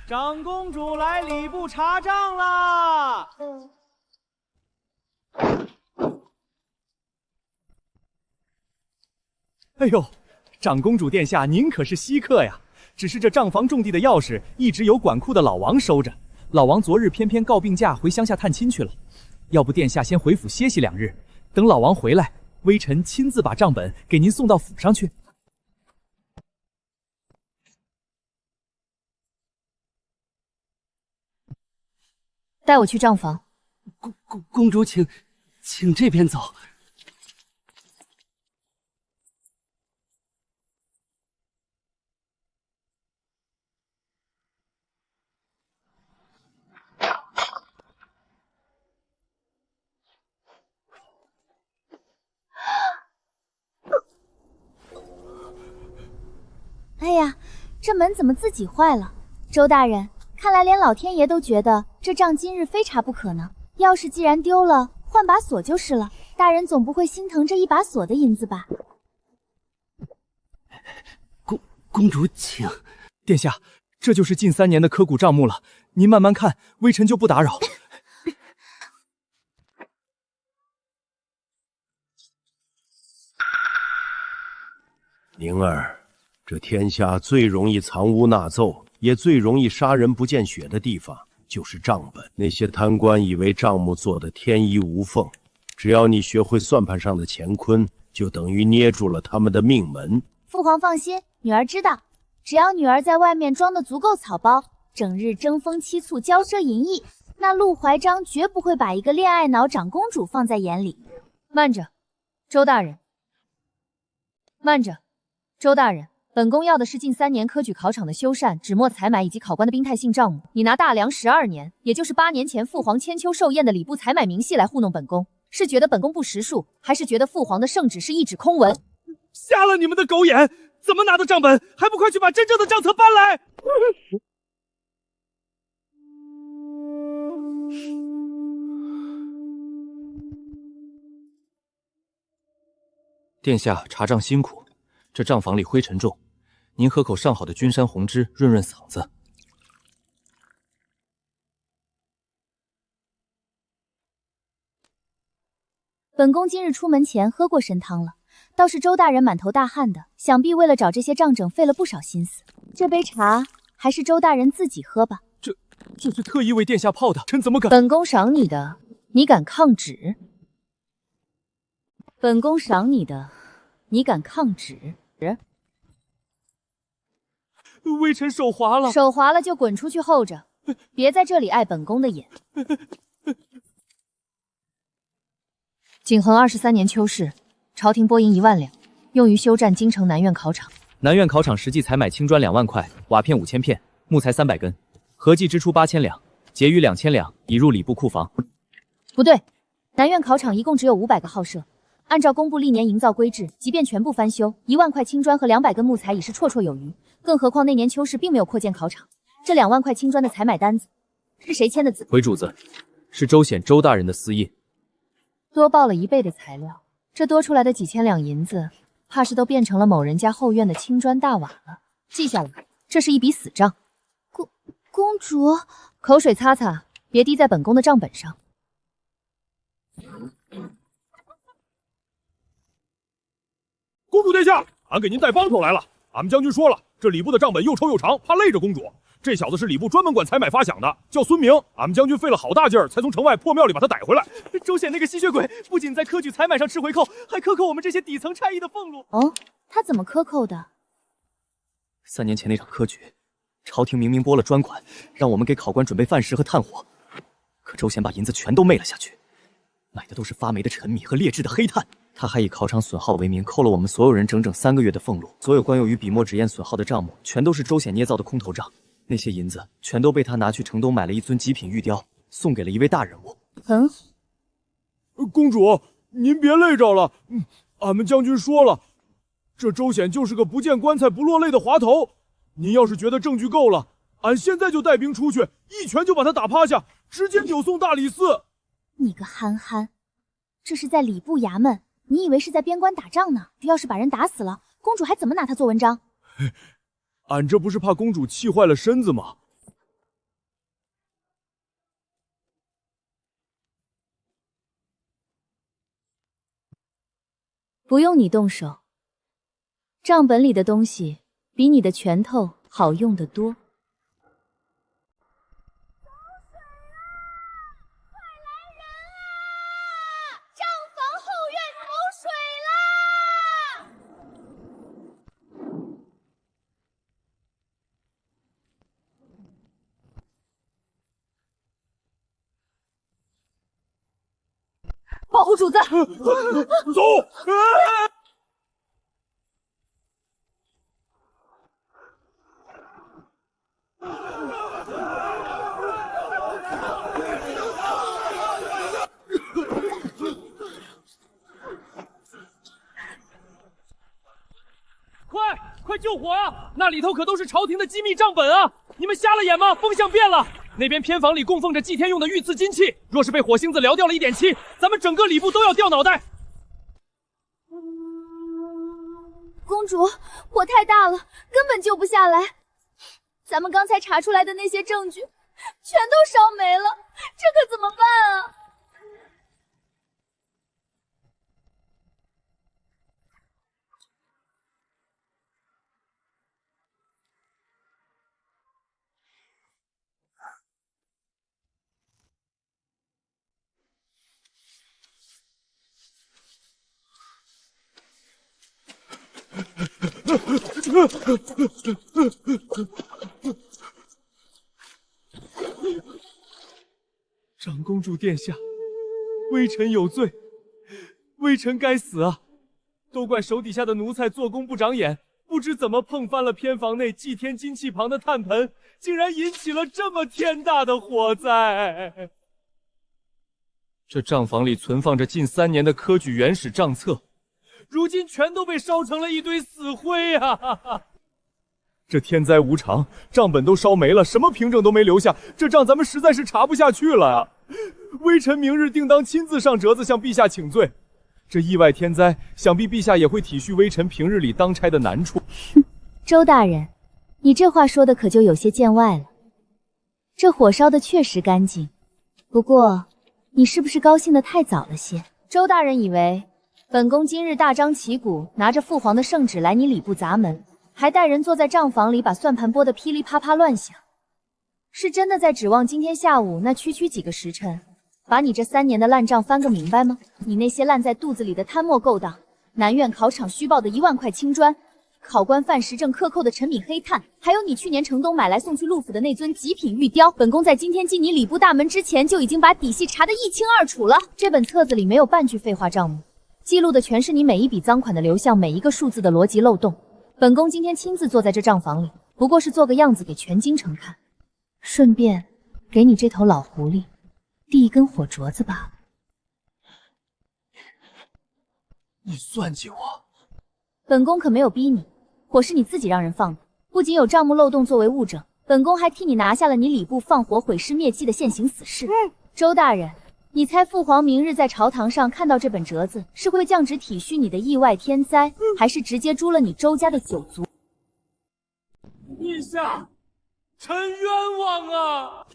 长公主来礼部查账啦！哎呦，长公主殿下，您可是稀客呀！只是这账房种地的钥匙一直由管库的老王收着，老王昨日偏偏告病假回乡下探亲去了。要不殿下先回府歇息2日，等老王回来，微臣亲自把账本给您送到府上去。带我去账房。公主，请这边走。哎呀，这门怎么自己坏了？周大人，看来连老天爷都觉得这账今日非查不可呢。钥匙既然丢了，换把锁就是了。大人总不会心疼这一把锁的银子吧？公主，请。殿下，这就是近3年的刻骨账目了，您慢慢看，微臣就不打扰。宁儿，这天下最容易藏污纳奏，也最容易杀人不见血的地方，就是账本。那些贪官以为账目做得天衣无缝，只要你学会算盘上的乾坤，就等于捏住了他们的命门。父皇放心，女儿知道，只要女儿在外面装得足够草包，整日争风吃醋、骄奢淫逸，那陆怀章绝不会把一个恋爱脑长公主放在眼里。慢着，周大人，慢着。周大人，本宫要的是近3年科举考场的修缮、纸墨采买以及考官的兵态性账目。你拿大梁12年，也就是8年前父皇千秋寿宴的礼部采买明细来糊弄本宫，是觉得本宫不识数，还是觉得父皇的圣旨是一纸空文？瞎了你们的狗眼！怎么拿到账本？还不快去把真正的账册搬来！殿下查账辛苦。这账房里灰尘重，您喝口上好的君山红汁润润嗓子。本宫今日出门前喝过参汤了，倒是周大人满头大汗的，想必为了找这些账整费了不少心思。这杯茶还是周大人自己喝吧。这是特意为殿下泡的，臣怎么敢？本宫赏你的，你敢抗旨？本宫赏你的，你敢抗旨？微臣手滑了，手滑了就滚出去候着，别在这里碍本宫的眼。景恒23年秋试，朝廷拨银1万两，用于修缮京城南苑考场。南苑考场实际采买青砖2万块，瓦片5000片，木材300根，合计支出8000两，结余2000两已入礼部库房。不对，南苑考场一共只有500个号舍。按照工部历年营造规制，即便全部翻修，1万块青砖和200根木材已是绰绰有余。更何况那年秋试并没有扩建考场，这2万块青砖的采买单子是谁签的字？回主子，是周显周大人的私印。多报了1倍的材料，这多出来的几千两银子，怕是都变成了某人家后院的青砖大瓦了。记下来，这是一笔死账。公主，口水擦擦，别滴在本宫的账本上。公主殿下，俺给您带帮手来了。俺们将军说了，这礼部的账本又臭又长，怕累着公主。这小子是礼部专门管采买发饷的，叫孙明。俺们将军费了好大劲儿，才从城外破庙里把他逮回来。周显那个吸血鬼，不仅在科举采买上吃回扣，还克扣我们这些底层差役的俸禄。哦，他怎么克扣的？3年前那场科举，朝廷明明拨了专款，让我们给考官准备饭食和炭火，可周显把银子全都昧了下去，买的都是发霉的陈米和劣质的黑炭。他还以考场损耗为名，扣了我们所有人整整3个月的俸禄。所有关有于笔墨纸砚损耗的账目，全都是周显捏造的空头账。那些银子全都被他拿去城东买了一尊极品玉雕，送给了一位大人物。很好。公主，您别累着了。俺们将军说了，这周显就是个不见棺材不落泪的滑头。您要是觉得证据够了，俺现在就带兵出去，一拳就把他打趴下，直接扭送大理寺。你个憨憨，这是在礼部衙门。你以为是在边关打仗呢？要是把人打死了，公主还怎么拿他做文章？俺这不是怕公主气坏了身子吗？不用你动手，账本里的东西比你的拳头好用得多。保护主子。走！快救火呀！那里头可都是朝廷的机密账本啊！你们瞎了眼吗？风向变了，那边偏房里供奉着祭天用的御赐金器，若是被火星子燎掉了一点漆，咱们整个礼部都要掉脑袋。公主，火太大了，根本救不下来。咱们刚才查出来的那些证据，全都烧没了，这可怎么办啊？长公主殿下，微臣有罪，微臣该死啊！都怪手底下的奴才做工不长眼，不知怎么碰翻了偏房内祭天金器旁的炭盆，竟然引起了这么天大的火灾。这账房里存放着近3年的科举原始账册，如今全都被烧成了一堆死灰啊！这天灾无常，账本都烧没了，什么凭证都没留下，这账咱们实在是查不下去了啊！微臣明日定当亲自上折子向陛下请罪。这意外天灾，想必陛下也会体恤微臣平日里当差的难处。周大人，你这话说的可就有些见外了。这火烧的确实干净，不过你是不是高兴的太早了些？周大人以为本宫今日大张旗鼓，拿着父皇的圣旨来你礼部砸门，还带人坐在账房里把算盘拨得噼里啪啪乱响，是真的在指望今天下午那区几个时辰，把你这3年的烂账翻个明白吗？你那些烂在肚子里的贪墨勾当，南苑考场虚报的1万块青砖，考官范时正克扣的陈米黑炭，还有你去年城东买来送去陆府的那尊极品玉雕，本宫在今天进你礼部大门之前就已经把底细查得一清二楚了。这本册子里没有半句废话账目，记录的全是你每一笔赃款的流向，每一个数字的逻辑漏洞。本宫今天亲自坐在这账房里，不过是做个样子给全京城看，顺便给你这头老狐狸递一根火镯子罢了。你算计我？本宫可没有逼你，火是你自己让人放的，不仅有账目漏洞作为物证，本宫还替你拿下了你礼部放火毁尸灭迹的现行死事。周大人，你猜父皇明日在朝堂上看到这本折子，是会降旨体恤你的意外天灾，还是直接诛了你周家的9族？陛下，臣冤枉啊！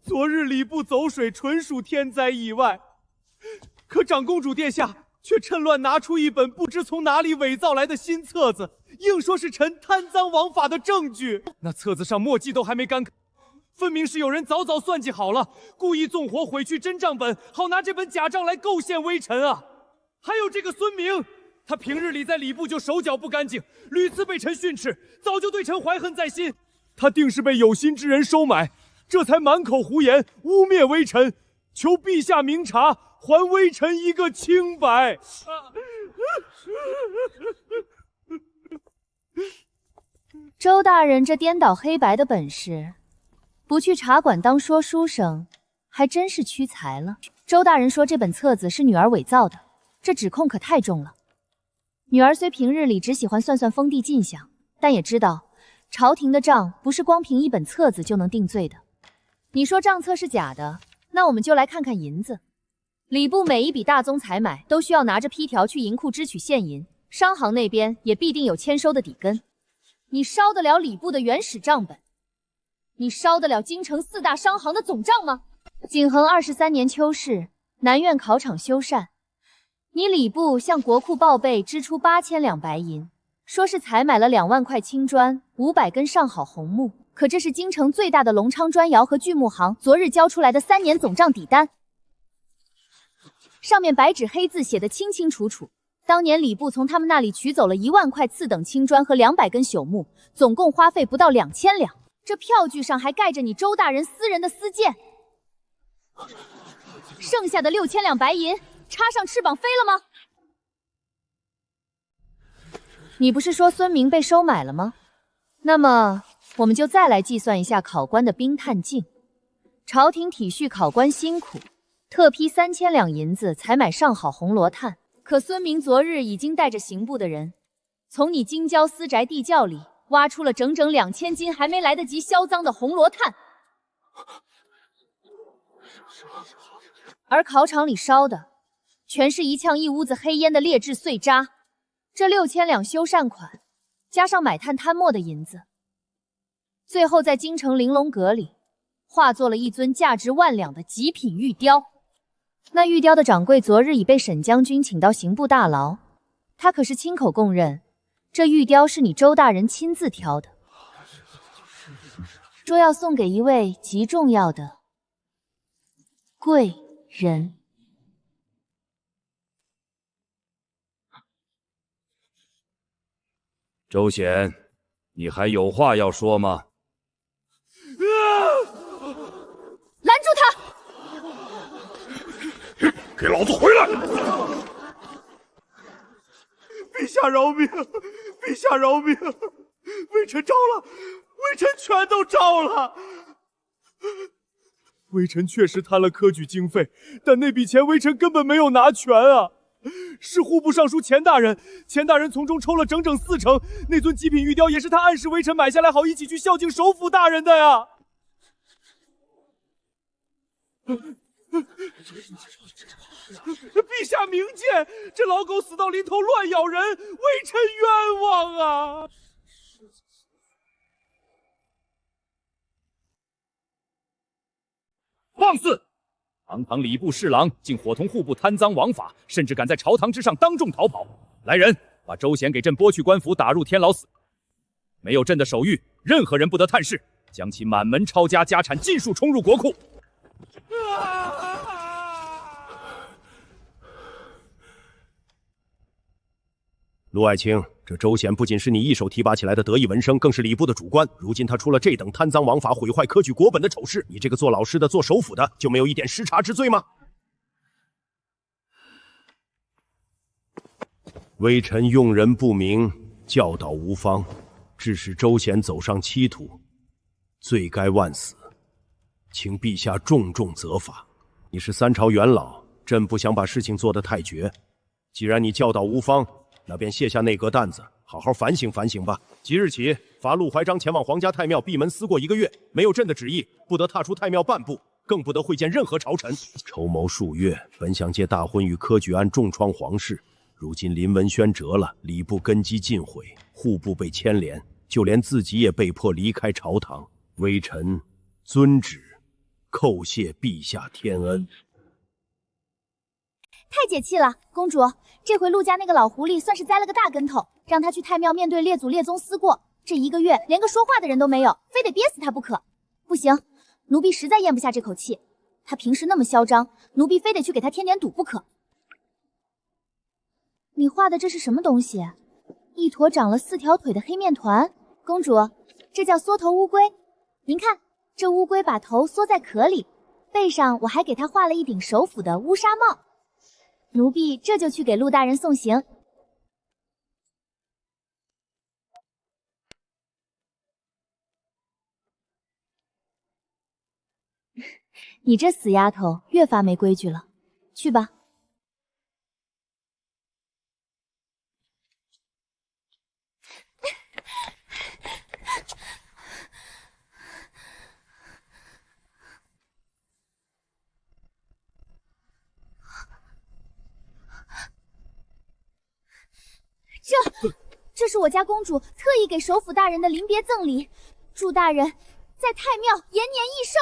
昨日礼部走水，纯属天灾意外，可长公主殿下却趁乱拿出一本不知从哪里伪造来的新册子，硬说是臣贪赃枉法的证据。那册子上墨迹都还没干，分明是有人早算计好了，故意纵火毁去真账本，好拿这本假账来构陷微臣啊！还有这个孙明，他平日里在礼部就手脚不干净，屡次被臣训斥，早就对臣怀恨在心。他定是被有心之人收买，这才满口胡言，污蔑微臣，求陛下明察，还微臣一个清白。周大人这颠倒黑白的本事，不去茶馆当说书生，还真是屈才了。周大人说这本册子是女儿伪造的，这指控可太重了。女儿虽平日里只喜欢算封地进项，但也知道朝廷的账不是光凭一本册子就能定罪的。你说账册是假的，那我们就来看看银子。礼部每一笔大宗采买都需要拿着批条去银库支取现银，商行那边也必定有签收的底根。你烧得了礼部的原始账本？你烧得了京城4大商行的总账吗？景恒23年秋试，南苑考场修缮，你礼部向国库报备支出8000两白银，说是采买了2万块青砖，500根上好红木。可这是京城最大的隆昌砖窑和锯木行昨日交出来的3年总账底单，上面白纸黑字写得清清楚楚。当年礼部从他们那里取走了1万块次等青砖和200根朽木，总共花费不到2000两。这票据上还盖着你周大人私人的私鉴，剩下的6000两白银插上翅膀飞了吗？你不是说孙明被收买了吗？那么我们就再来计算一下考官的冰炭镜。朝廷体恤考官辛苦，特批3000两银子采买上好红罗炭。可孙明昨日已经带着刑部的人，从你京郊私宅地窖里挖出了整整2000斤还没来得及销赃的红罗炭，而考场里烧的全是一呛一屋子黑烟的劣质碎渣。这6000两修缮款，加上买炭摊没的银子，最后在京城玲珑阁里化作了一尊价值1万两的极品玉雕。那玉雕的掌柜昨日已被沈将军请到刑部大牢，他可是亲口供认，这玉雕是你周大人亲自挑的，说要送给一位极重要的贵人。周显，你还有话要说吗？拦住他！给老子回来！陛下饶命！陛下饶命！微臣招了，微臣全都招了。微臣确实贪了科举经费，但那笔钱微臣根本没有拿全啊！是户部尚书钱大人从中抽了整整40%，那尊极品玉雕也是他暗示微臣买下来，好一起去孝敬首辅大人的呀！陛下明鉴，这老狗死到临头乱咬人，微臣冤枉啊！放肆！堂堂礼部侍郎竟伙同户部贪赃枉法，甚至敢在朝堂之上当众逃跑！来人，把周显给朕拨去官府，打入天牢死。没有朕的手谕，任何人不得探视，将其满门抄家，家产尽数冲入国库。陆爱卿，这周显不仅是你一手提拔起来的得意门生，更是礼部的主官。如今他出了这等贪赃枉法、毁坏科举国本的丑事，你这个做老师的、做首辅的，就没有一点失察之罪吗？微臣用人不明，教导无方，致使周显走上歧途，罪该万死，请陛下重重责罚。你是3朝元老，朕不想把事情做得太绝。既然你教导无方，那便卸下内阁担子，好好反省反省吧。即日起，罚陆怀章前往皇家太庙闭门思过1个月，没有朕的旨意，不得踏出太庙半步，更不得会见任何朝臣。筹谋数月，本想借大婚与科举案重创皇室，如今林文轩折了，礼部根基尽毁，户部被牵连，就连自己也被迫离开朝堂。微臣遵旨，叩谢陛下天恩。太解气了，公主，这回陆家那个老狐狸算是栽了个大跟头，让他去太庙面对列祖列宗思过，这1个月连个说话的人都没有，非得憋死他不可。不行，奴婢实在咽不下这口气，他平时那么嚣张，奴婢非得去给他添点堵不可。你画的这是什么东西？一坨长了4条腿的黑面团。公主，这叫缩头乌龟。您看，这乌龟把头缩在壳里，背上我还给它画了一顶首辅的乌纱帽。奴婢这就去给陆大人送行。你这死丫头越发没规矩了，去吧。这是我家公主特意给首辅大人的临别赠礼，祝大人在太庙延年益寿。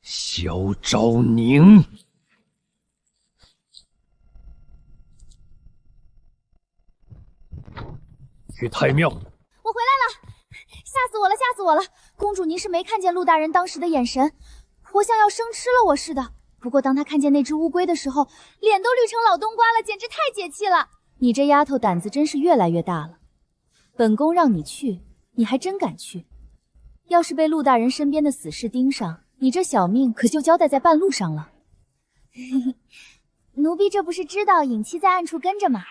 萧昭宁，去太庙。我回来了，吓死我了，吓死我了！公主，您是没看见陆大人当时的眼神，活像要生吃了我似的。不过当他看见那只乌龟的时候，脸都绿成老冬瓜了，简直太解气了。你这丫头胆子真是越来越大了。本宫让你去，你还真敢去。要是被陆大人身边的死士盯上，你这小命可就交代在半路上了。奴婢这不是知道尹七在暗处跟着吗？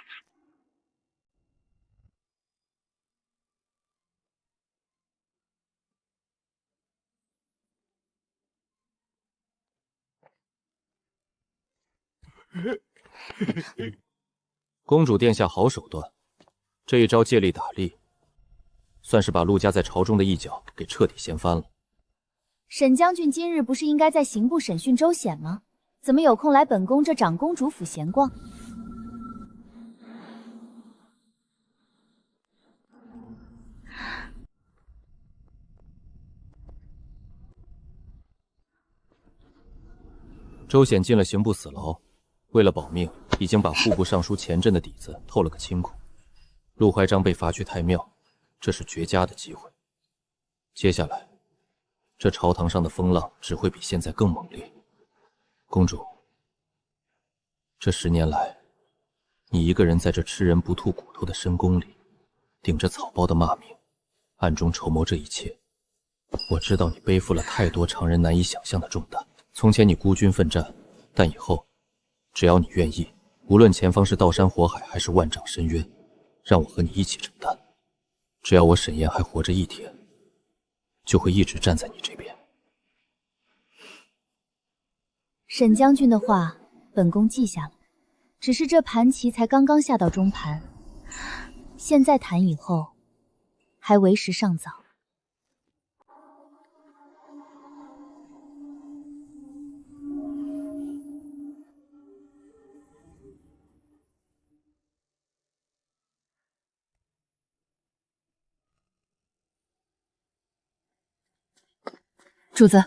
公主殿下好手段，这一招借力打力，算是把陆家在朝中的一角给彻底掀翻了。沈将军今日不是应该在刑部审讯周显吗？怎么有空来本宫这长公主府闲逛？周显进了刑部死牢，为了保命，已经把户部尚书钱震的底子透了个清楚。陆怀章被罚去太庙，这是绝佳的机会。接下来，这朝堂上的风浪只会比现在更猛烈。公主，这10年来，你一个人在这吃人不吐骨头的深宫里，顶着草包的骂名，暗中筹谋这一切。我知道你背负了太多常人难以想象的重担。从前你孤军奋战，但以后，只要你愿意，无论前方是刀山火海还是万丈深渊，让我和你一起承担。只要我沈岩还活着一天，就会一直站在你这边。沈将军的话，本宫记下了。只是这盘棋才刚刚下到中盘，现在谈以后，还为时尚早。主子，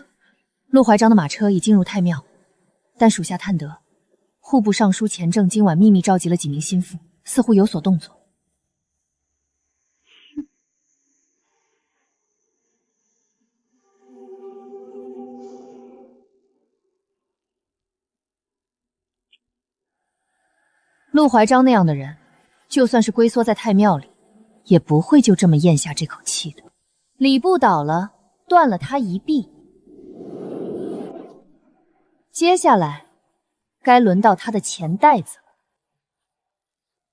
陆怀章的马车已进入太庙，但属下探得，户部尚书钱正今晚秘密召集了几名心腹，似乎有所动作。陆怀章那样的人，就算是龟缩在太庙里，也不会就这么咽下这口气的。礼部倒了，断了他一臂。接下来，该轮到他的钱袋子了。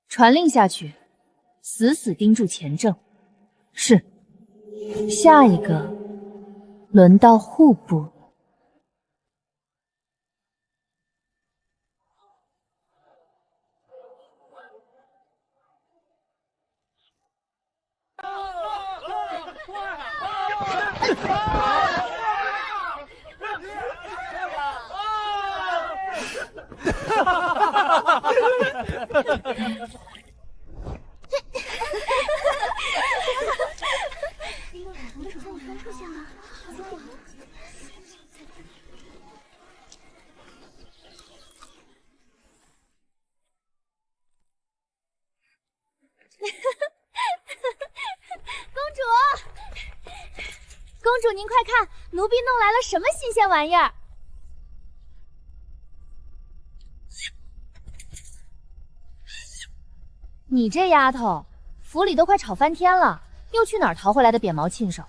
传令下去，死死盯住钱正。是。下一个，轮到户部。公主您快看，奴婢弄来了什么新鲜玩意儿？你这丫头，府里都快吵翻天了，又去哪儿逃回来的扁毛禽兽？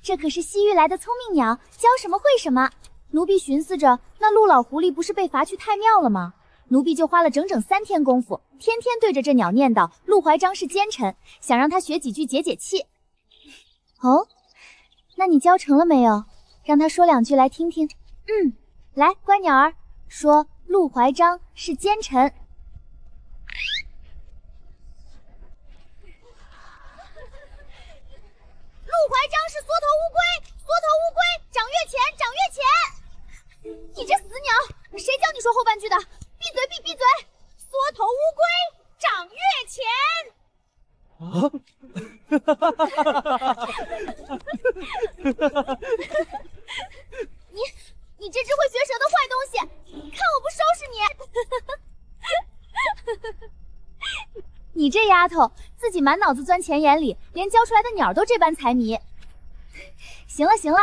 这可是西域来的聪明鸟，教什么会什么。奴婢寻思着，那陆老狐狸不是被罚去太庙了吗？奴婢就花了整整3天功夫，天天对着这鸟念叨陆怀章是奸臣，想让他学几句解解气。哦，那你教成了没有？让他说2句来听听。来，乖鸟儿，说陆怀章是奸臣。陆怀章是缩头乌龟，缩头乌龟，掌月钱，掌月钱！你这死鸟，谁叫你说后半句的？闭嘴，闭嘴！缩头乌龟，掌月钱！你这只会学舌的坏东西，看我不收拾你！你这丫头，自己满脑子钻钱眼里，连教出来的鸟都这般财迷。行了行了，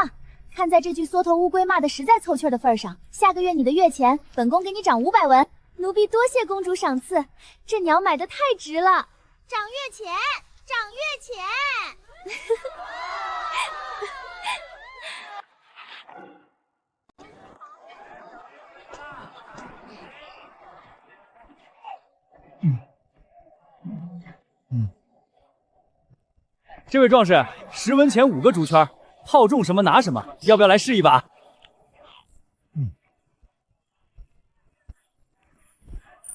看在这句缩头乌龟骂的实在凑趣的份上，下个月你的月钱，本宫给你涨500文。奴婢多谢公主赏赐，这鸟买的太值了。掌月钱，掌越浅。这位壮士，10文钱5个竹圈，炮中什么拿什么，要不要来试一把？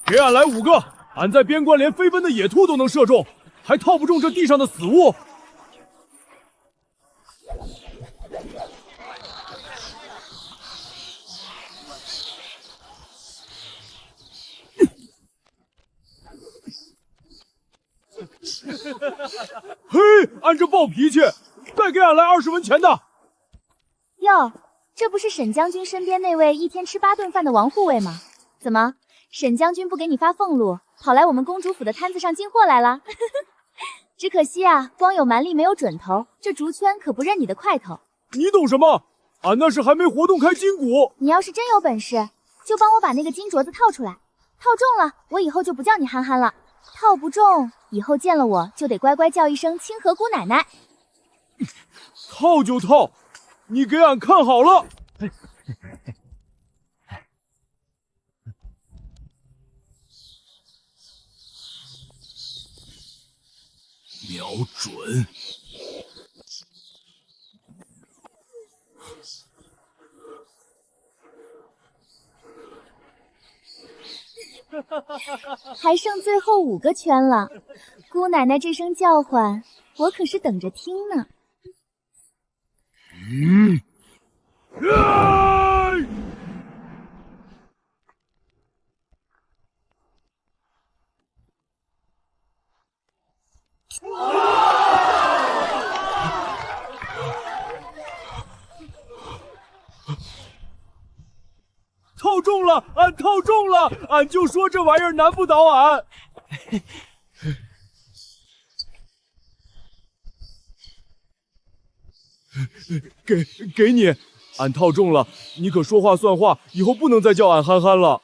给俺来5个！俺在边关连飞奔的野兔都能射中，还套不中这地上的死物。嘿，俺这暴脾气，再给俺来20文钱的。哟，这不是沈将军身边那位一天吃8顿饭的王护卫吗？怎么，沈将军不给你发俸禄，跑来我们公主府的摊子上进货来了？只可惜啊，光有蛮力没有准头，这竹圈可不认你的块头。你懂什么？俺那是还没活动开筋骨。你要是真有本事，就帮我把那个金镯子套出来。套中了，我以后就不叫你憨憨了；套不中，以后见了我就得乖乖叫一声清河姑奶奶。套就套，你给俺看好了。瞄准！还剩最后5个圈了，姑奶奶这声叫唤，我可是等着听呢。套中了，俺套中了，俺就说这玩意儿难不倒俺。给你，俺套中了，你可说话算话，以后不能再叫俺憨憨了。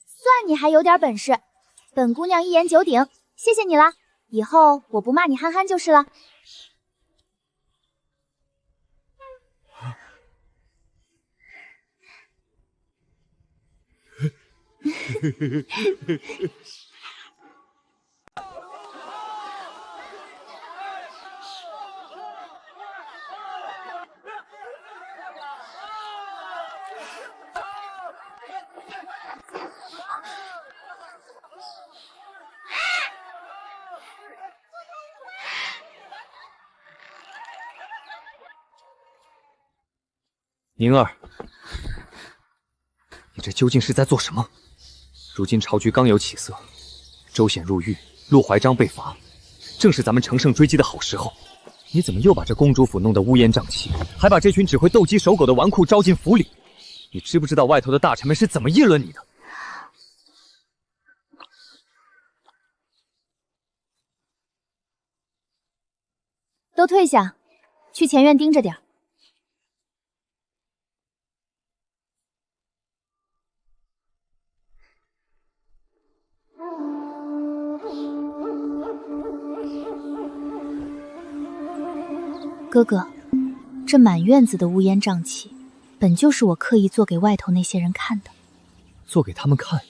算你还有点本事，本姑娘一言九鼎，谢谢你了。以后我不骂你憨憨就是了。宁儿，你这究竟是在做什么？如今朝局刚有起色，周显入狱，陆怀章被罚，正是咱们乘胜追击的好时候。你怎么又把这公主府弄得乌烟瘴气，还把这群只会斗鸡守狗的纨绔招进府里？你知不知道外头的大臣们是怎么议论你的？都退下，去前院盯着点。哥哥，这满院子的乌烟瘴气，本就是我刻意做给外头那些人看的。做给他们看？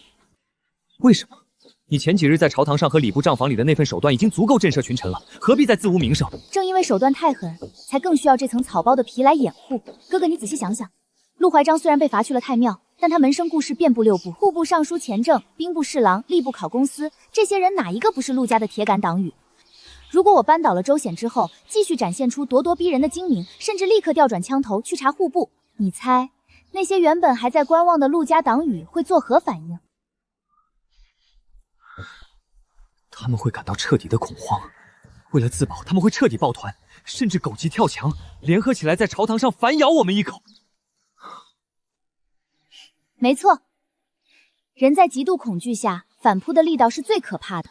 为什么？你前几日在朝堂上和礼部账房里的那份手段已经足够震慑群臣了，何必再自无名声？正因为手段太狠，才更需要这层草包的皮来掩护。哥哥，你仔细想想，陆怀章虽然被罚去了太庙，但他门生故事遍布6部，户部尚书钱政、兵部侍郎、吏部考公司，这些人哪一个不是陆家的铁杆党羽？如果我扳倒了周显之后，继续展现出咄咄逼人的精明，甚至立刻调转枪头去查户部，你猜那些原本还在观望的陆家党羽会作何反应？他们会感到彻底的恐慌，为了自保，他们会彻底抱团，甚至狗急跳墙，联合起来在朝堂上反咬我们一口。没错，人在极度恐惧下，反扑的力道是最可怕的，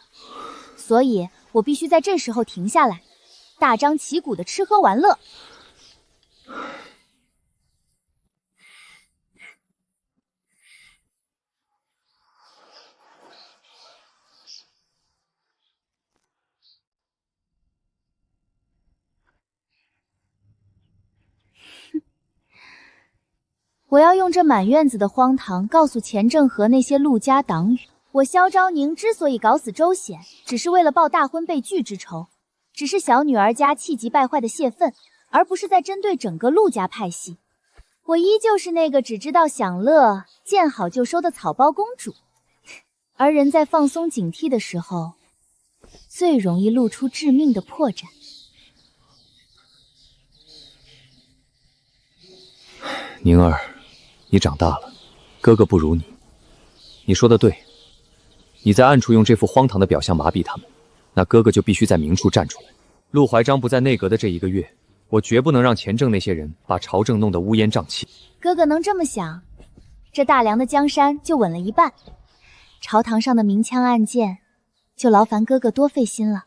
所以我必须在这时候停下来，大张旗鼓的吃喝玩乐。我要用这满院子的荒唐告诉钱正和那些陆家党羽，我萧昭宁之所以搞死周显，只是为了报大婚被拒之仇，只是小女儿家气急败坏的泄愤，而不是在针对整个陆家派系。我依旧是那个只知道享乐、见好就收的草包公主。而人在放松警惕的时候，最容易露出致命的破绽。宁儿，你长大了，哥哥不如你。你说的对，你在暗处用这副荒唐的表象麻痹他们，那哥哥就必须在明处站出来。陆怀章不在内阁的这1个月，我绝不能让钱正那些人把朝政弄得乌烟瘴气。哥哥能这么想，这大梁的江山就稳了一半，朝堂上的明枪暗箭就劳烦哥哥多费心了。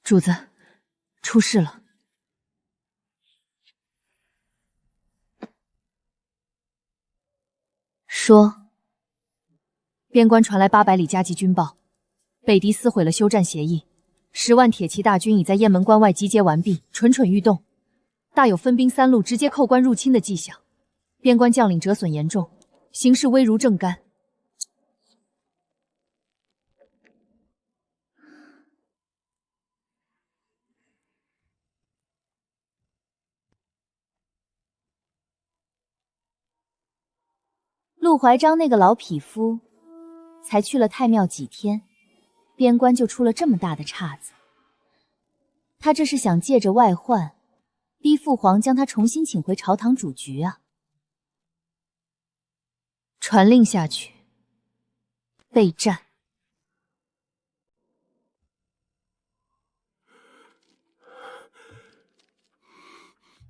主子，出事了。说，边关传来800里加急军报，北敌撕毁了休战协议，10万铁骑大军已在雁门关外集结完毕，蠢蠢欲动，大有分兵3路直接扣关入侵的迹象。边关将领折损严重，形势危如正干。陆怀章那个老匹夫，才去了太庙几天，边关就出了这么大的岔子。他这是想借着外患，逼父皇将他重新请回朝堂主局啊！传令下去，备战。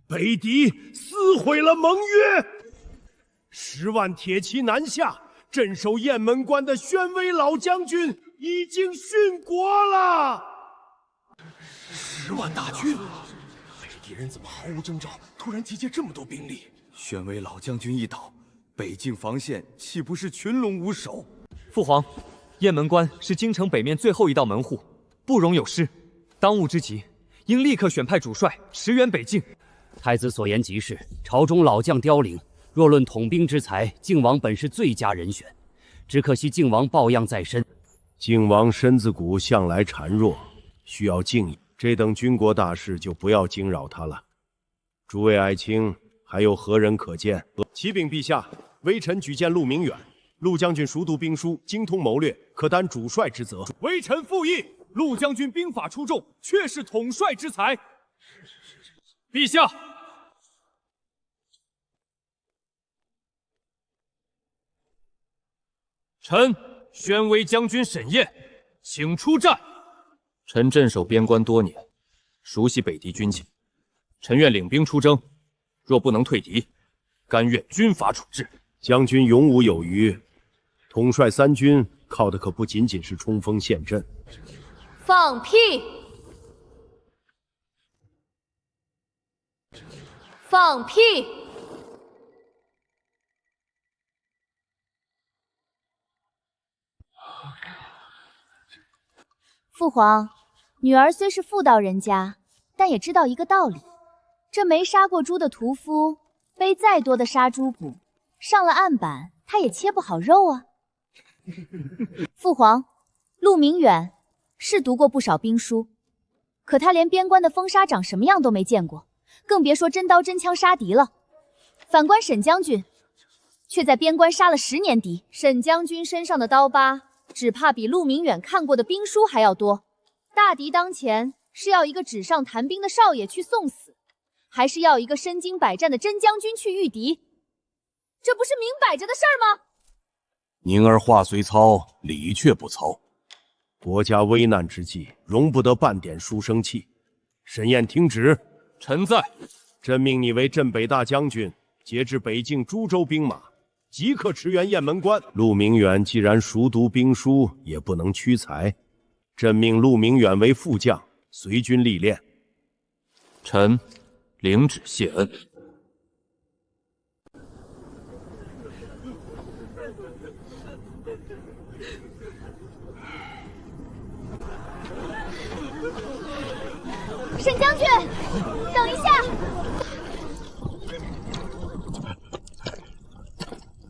北敌撕毁了盟约，10万铁骑南下，镇守雁门关的宣威老将军已经殉国了。10万大军，北敌人怎么毫无征兆，突然集结这么多兵力？宣威老将军一倒，北境防线岂不是群龙无首？父皇，雁门关是京城北面最后一道门户，不容有失。当务之急，应立刻选派主帅驰援北境。太子所言极是，朝中老将凋零，若论统兵之才，靖王本是最佳人选。只可惜靖王抱恙在身，靖王身子骨向来孱弱，需要静养。这等军国大事就不要惊扰他了。诸位爱卿，还有何人可见？启禀陛下，微臣举荐陆明远。陆将军熟读兵书，精通谋略，可担主帅之责。微臣附议，陆将军兵法出众，确是统帅之才。陛下，臣宣威将军沈燕，请出战。臣镇守边关多年，熟悉北敌军情，臣愿领兵出征。若不能退敌，甘愿军法处置。将军勇武有余，统帅3军，靠的可不仅仅是冲锋陷阵。放屁！放屁！父皇，女儿虽是妇道人家，但也知道一个道理：这没杀过猪的屠夫，背再多的杀猪补，上了案板，他也切不好肉啊。父皇，陆明远是读过不少兵书，可他连边关的风沙长什么样都没见过，更别说真刀真枪杀敌了。反观沈将军，却在边关杀了10年敌。沈将军身上的刀疤，只怕比陆明远看过的兵书还要多。大敌当前，是要一个纸上谈兵的少爷去送死，还是要一个身经百战的真将军去御敌？这不是明摆着的事儿吗？宁儿话虽糙，理却不糙。国家危难之际，容不得半点书生气。沈燕听旨，臣在。朕命你为镇北大将军，节制北境诸州兵马，即刻驰援雁门关。陆明远既然熟读兵书，也不能屈才。朕命陆明远为副将，随军历练。臣领旨谢恩。沈将军，等一下！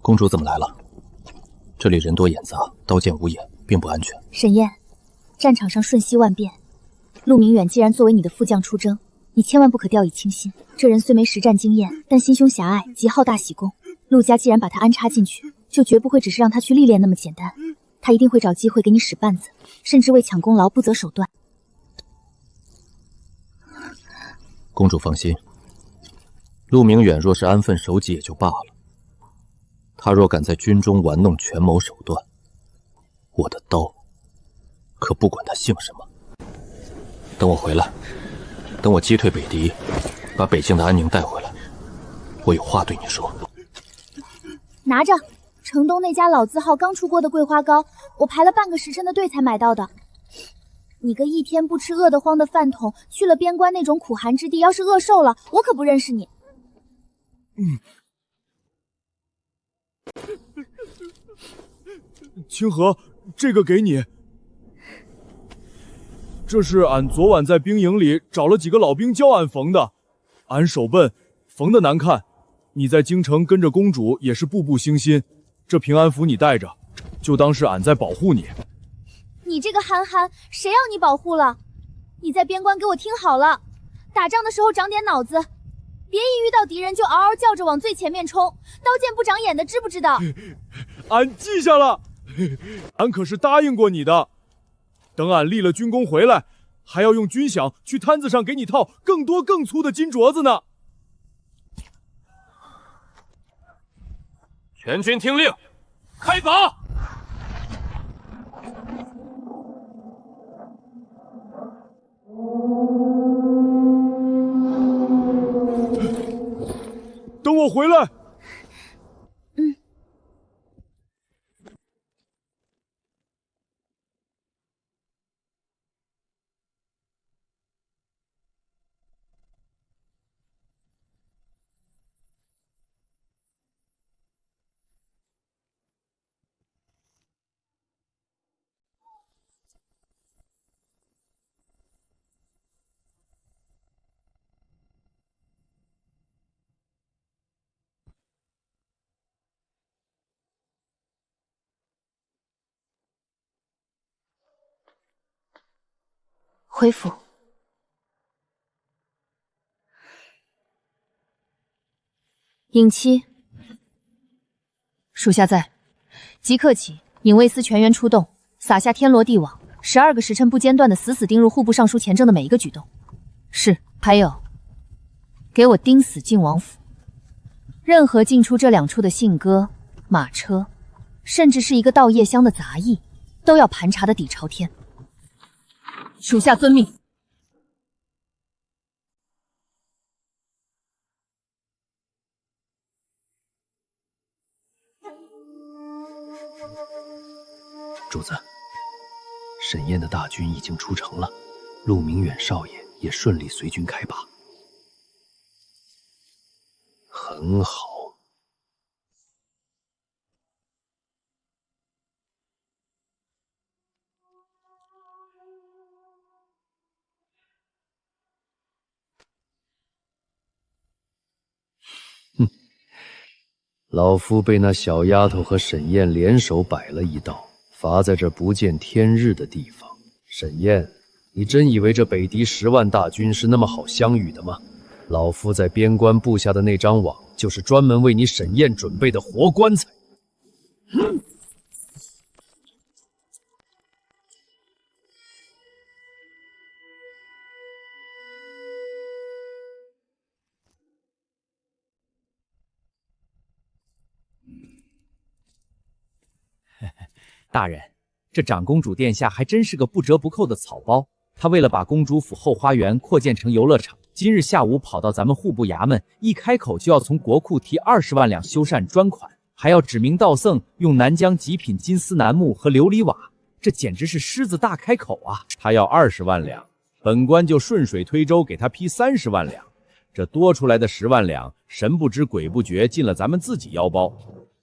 公主怎么来了？这里人多眼杂，刀剑无眼，并不安全。沈燕，战场上瞬息万变，陆明远既然作为你的副将出征，你千万不可掉以轻心。这人虽没实战经验，但心胸狭隘，极好大喜功。陆家既然把他安插进去，就绝不会只是让他去历练那么简单，他一定会找机会给你使绊子，甚至为抢功劳不择手段。公主放心，陆明远若是安分守己也就罢了，他若敢在军中玩弄权谋手段，我的刀可不管他姓什么。等我回来，等我击退北敌，把北境的安宁带回来，我有话对你说。拿着，城东那家老字号刚出锅的桂花糕，我排了半个时辰的队才买到的。你个一天不吃饿得慌的饭桶，去了边关那种苦寒之地，要是饿瘦了，我可不认识你。清河，这个给你。这是俺昨晚在兵营里找了几个老兵教俺缝的，俺手笨，缝的难看。你在京城跟着公主也是步步惊心，这平安符你带着，就当是俺在保护你。你这个憨憨，谁要你保护了？你在边关给我听好了，打仗的时候长点脑子，别一遇到敌人就嗷嗷叫着往最前面冲，刀剑不长眼的，知不知道？俺记下了，俺可是答应过你的。等俺立了军功回来，还要用军饷去摊子上给你套更多更粗的金镯子呢。全军听令，开拔！等我回来。回府。尹七，属下在，即刻起，尹卫司全员出动，撒下天罗地网，12个时辰不间断的死死盯入户部尚书钱正的每一个举动。是，还有，给我盯死晋王府，任何进出这2处的信鸽、马车，甚至是一个到夜乡的杂役，都要盘查的底朝天。属下遵命。主子，沈燕的大军已经出城了，陆明远少爷也顺利随军开拔。很好。哼，老夫被那小丫头和沈燕联手摆了一道，罚在这不见天日的地方。沈燕，你真以为这北敌10万大军是那么好相遇的吗？老夫在边关布下的那张网，就是专门为你沈宴准备的活棺材。大人，这长公主殿下还真是个不折不扣的草包。她为了把公主府后花园扩建成游乐场，今日下午跑到咱们户部衙门，一开口就要从国库提20万两修缮专款，还要指名道姓用南疆极品金丝楠木和琉璃瓦，这简直是狮子大开口啊！她要20万两，本官就顺水推舟给她批30万两，这多出来的10万两，神不知鬼不觉进了咱们自己腰包。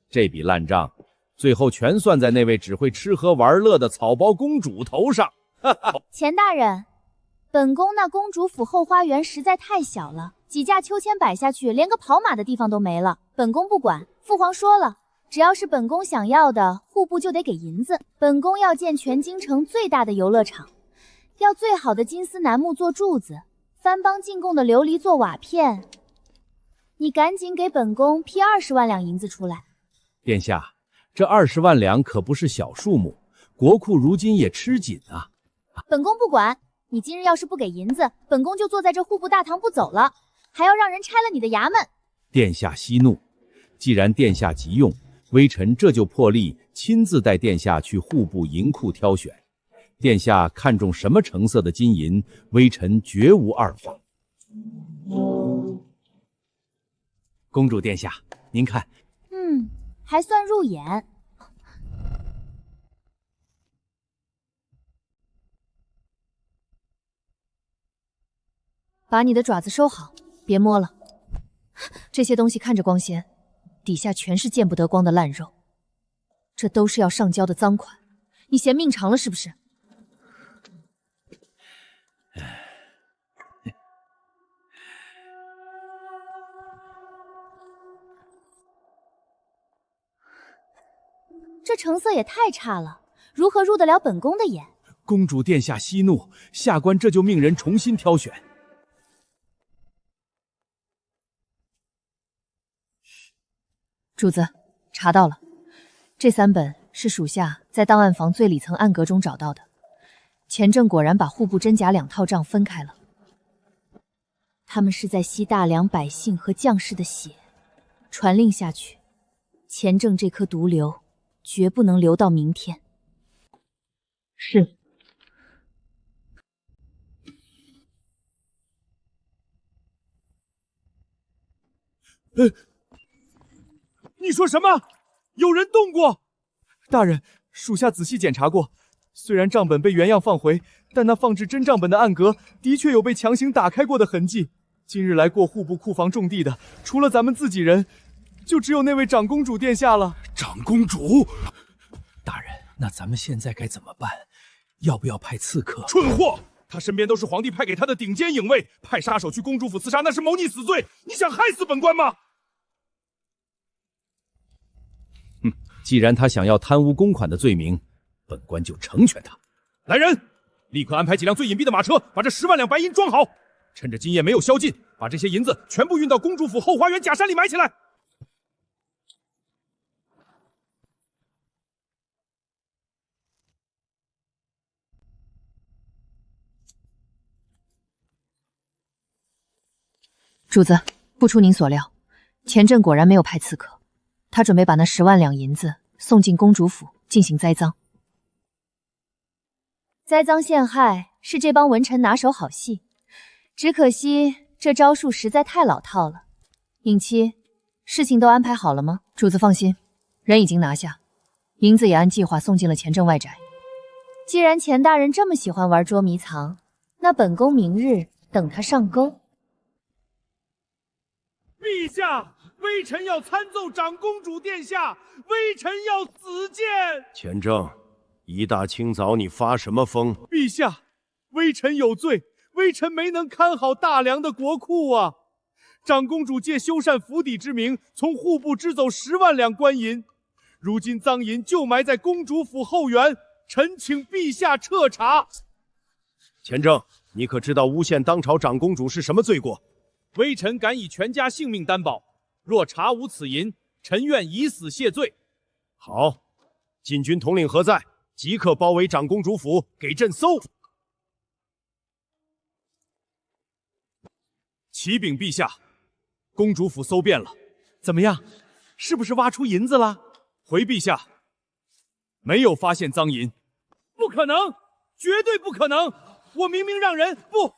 这笔烂账，最后全算在那位只会吃喝玩乐的草包公主头上。钱大人，本宫那公主府后花园实在太小了，几架秋千摆下去，连个跑马的地方都没了。本宫不管，父皇说了，只要是本宫想要的，户部就得给银子。本宫要建全京城最大的游乐场，要最好的金丝楠木做柱子，番邦进贡的琉璃做瓦片。你赶紧给本宫批20万两银子出来。殿下，这20万两可不是小数目，国库如今也吃紧啊。本宫不管，你今日要是不给银子，本宫就坐在这户部大堂不走了，还要让人拆了你的衙门。殿下息怒，既然殿下急用，微臣这就破例亲自带殿下去户部银库挑选。殿下看中什么成色的金银，微臣绝无二法。公主殿下，您看，还算入眼。把你的爪子收好，别摸了。这些东西看着光鲜，底下全是见不得光的烂肉，这都是要上交的赃款。你嫌命长了是不是？这成色也太差了，如何入得了本宫的眼？公主殿下息怒，下官这就命人重新挑选。主子，查到了，这3本是属下在档案房最里层暗格中找到的。钱正果然把户部真假2套账分开了，他们是在吸大梁百姓和将士的血，传令下去，钱正这颗毒瘤绝不能留到明天。是。你说什么？有人动过？大人，属下仔细检查过，虽然账本被原样放回，但那放置真账本的暗格的确有被强行打开过的痕迹。今日来过户部库房种地的，除了咱们自己人，就只有那位长公主殿下了。长公主，大人，那咱们现在该怎么办？要不要派刺客？蠢货！他身边都是皇帝派给他的顶尖影卫，派杀手去公主府刺杀，那是谋逆死罪。你想害死本官吗？既然他想要贪污公款的罪名，本官就成全他。来人，立刻安排几辆最隐蔽的马车，把这10万两白银装好。趁着今夜没有宵禁，把这些银子全部运到公主府后花园假山里埋起来。主子，不出您所料，钱正果然没有派刺客，他准备把那10万两银子送进公主府进行栽赃。栽赃陷害是这帮文臣拿手好戏，只可惜这招数实在太老套了。尹妻，事情都安排好了吗？主子放心，人已经拿下，银子也按计划送进了钱正外宅。既然钱大人这么喜欢玩捉迷藏，那本宫明日等他上钩。陛下，微臣要参奏长公主殿下，微臣要死谏。钱正，一大清早你发什么疯？陛下，微臣有罪，微臣没能看好大梁的国库啊！长公主借修缮府邸之名，从户部支走10万两官银，如今赃银就埋在公主府后园，臣请陛下彻查。钱正，你可知道诬陷当朝长公主是什么罪过？微臣敢以全家性命担保，若查无此银，臣愿以死谢罪。好，禁军统领何在？即刻包围长公主府，给朕搜！启禀陛下，公主府搜遍了，怎么样？是不是挖出银子了？回陛下，没有发现赃银。不可能，绝对不可能！我明明让人不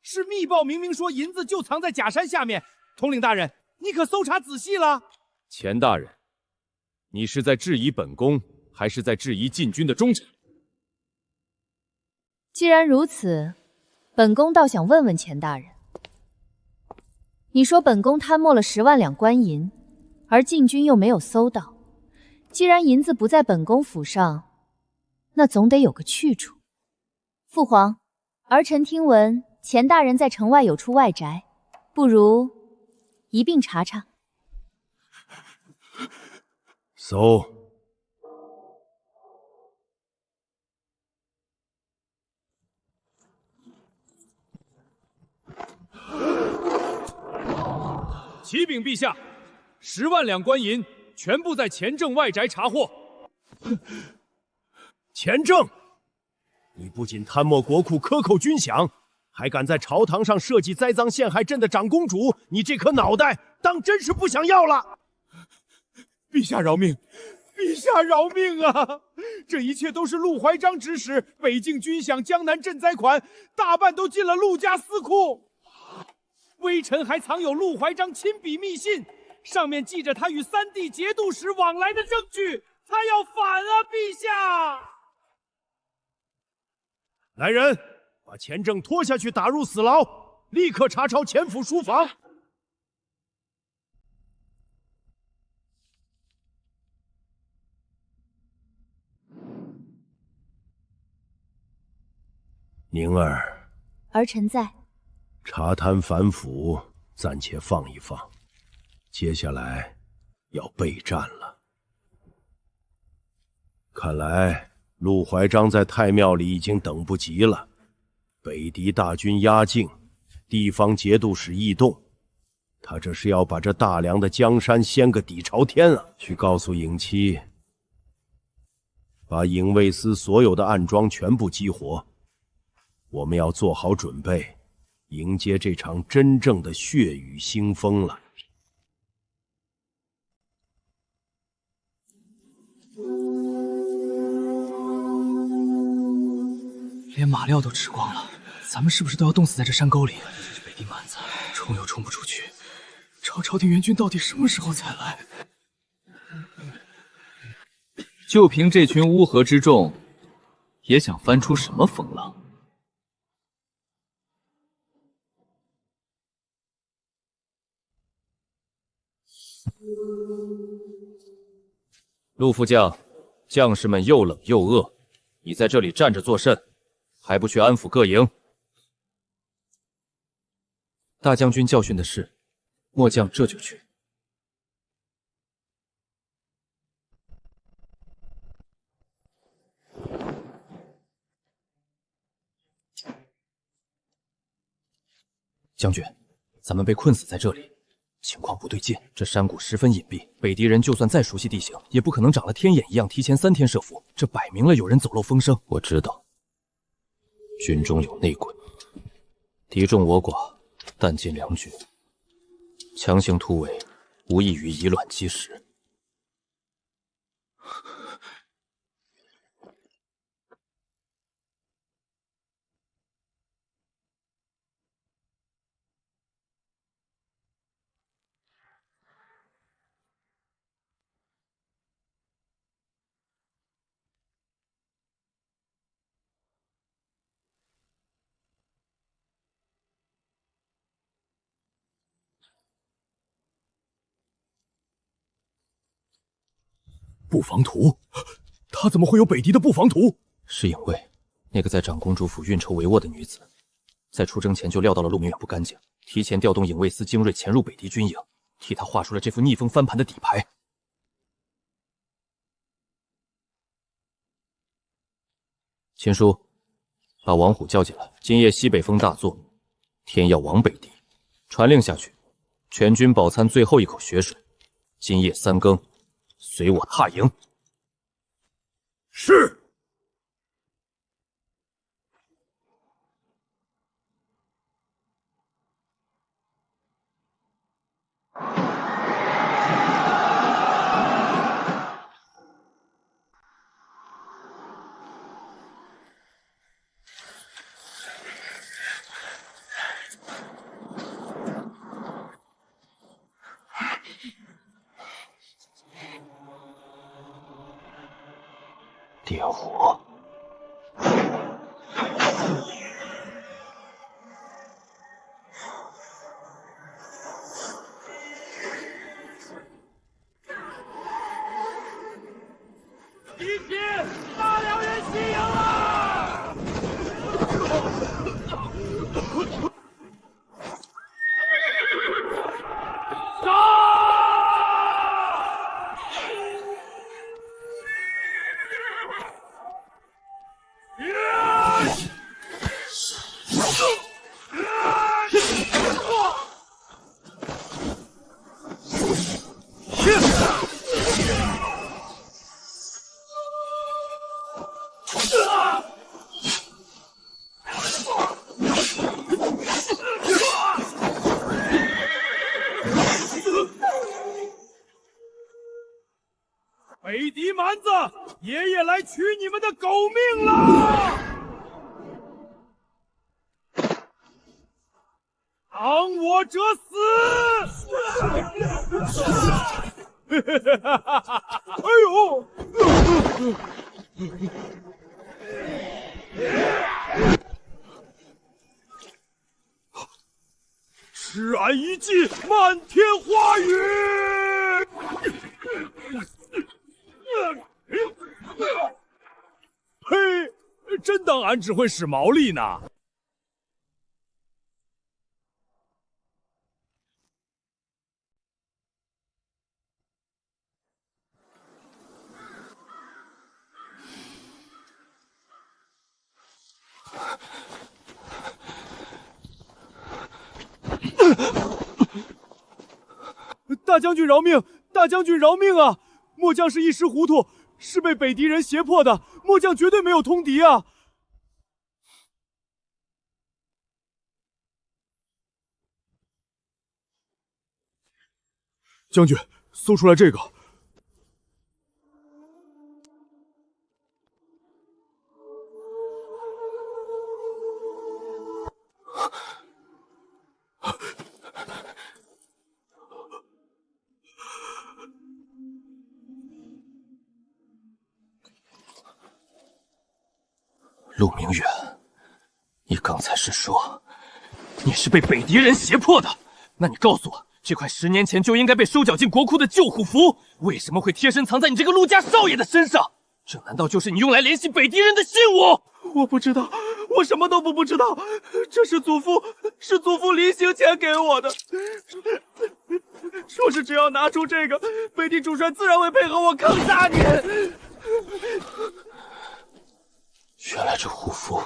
是密报，明明说银子就藏在假山下面。统领大人，你可搜查仔细了？钱大人，你是在质疑本宫，还是在质疑禁军的忠诚？既然如此，本宫倒想问问钱大人，你说本宫贪没了10万两官银，而禁军又没有搜到，既然银子不在本宫府上，那总得有个去处。父皇，儿臣听闻钱大人在城外有处外宅，不如一并查查。搜。启禀陛下，10万两官银全部在钱正外宅查获。钱正，你不仅贪没国库克扣军饷，还敢在朝堂上设计栽赃陷害朕的长公主，你这颗脑袋当真是不想要了！陛下饶命！陛下饶命啊！这一切都是陆怀章指使，北境军饷、江南赈灾款，大半都进了陆家私库。微臣还藏有陆怀章亲笔密信，上面记着他与三弟节度使往来的证据。他要反啊，陛下！来人，把钱正拖下去，打入死牢，立刻查抄钱府书房。宁儿，儿臣在。查贪反腐暂且放一放，接下来要备战了。看来陆怀章在太庙里已经等不及了。北狄大军压境，地方节度使异动，他这是要把这大梁的江山掀个底朝天啊！去告诉影妻，把影卫司所有的暗桩全部激活，我们要做好准备，迎接这场真正的血雨腥风了。连马料都吃光了，咱们是不是都要冻死在这山沟里？这北狄蛮子冲又冲不出去，朝廷援军到底什么时候才来？就凭这群乌合之众，也想翻出什么风浪？陆副将，将士们又冷又饿，你在这里站着作甚？还不去安抚各营？大将军教训的是，末将这就去。将军，咱们被困死在这里，情况不对劲。这山谷十分隐蔽，北狄人就算再熟悉地形，也不可能长了天眼一样提前3天设伏。这摆明了有人走漏风声。我知道，军中有内鬼，敌众我寡，弹尽粮绝，强行突围，无异于以卵击石。布防图，他怎么会有北狄的布防图？是影卫，那个在长公主府运筹帷幄的女子，在出征前就料到了陆明远不干净，提前调动影卫司精锐潜入北狄军营，替他画出了这副逆风翻盘的底牌。秦叔，把王虎叫进来。今夜西北风大作，天要亡北狄，传令下去，全军饱餐最后一口血水，今夜3更，随我踏营。是。点火！敌情，大辽人西营了！北狄蛮子，爷爷来取你们的狗命了！挡我者死！哎呦！施俺一记漫天花雨！嘿，真当俺只会使毛力呢？大将军饶命！大将军饶命啊！末将是一时糊涂，是被北狄人胁迫的。末将绝对没有通敌啊！将军，搜出来这个。陆明远，你刚才是说你是被北狄人胁迫的？那你告诉我，这块10年前就应该被收缴进国库的旧虎符，为什么会贴身藏在你这个陆家少爷的身上？这难道就是你用来联系北狄人的信物？我不知道，我什么都不知道。这是祖父临行前给我的，说是只要拿出这个，北狄主帅自然会配合我坑杀你。原来这虎符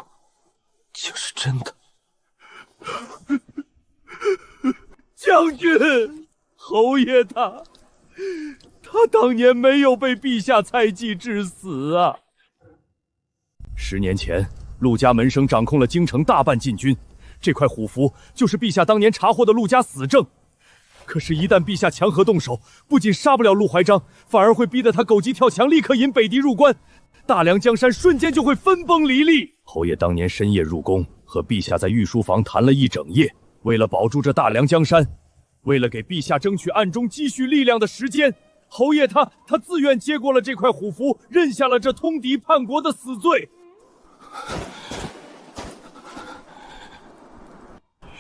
竟是真的。将军，侯爷他当年没有被陛下猜忌致死啊。10年前，陆家门生掌控了京城大半禁军，这块虎符就是陛下当年查获的陆家死证。可是，一旦陛下强合动手，不仅杀不了陆怀章，反而会逼得他狗急跳墙，立刻引北狄入关。大梁江山瞬间就会分崩离析。侯爷当年深夜入宫，和陛下在御书房谈了一整夜，为了保住这大梁江山，为了给陛下争取暗中积蓄力量的时间，侯爷他自愿接过了这块虎符，认下了这通敌叛国的死罪。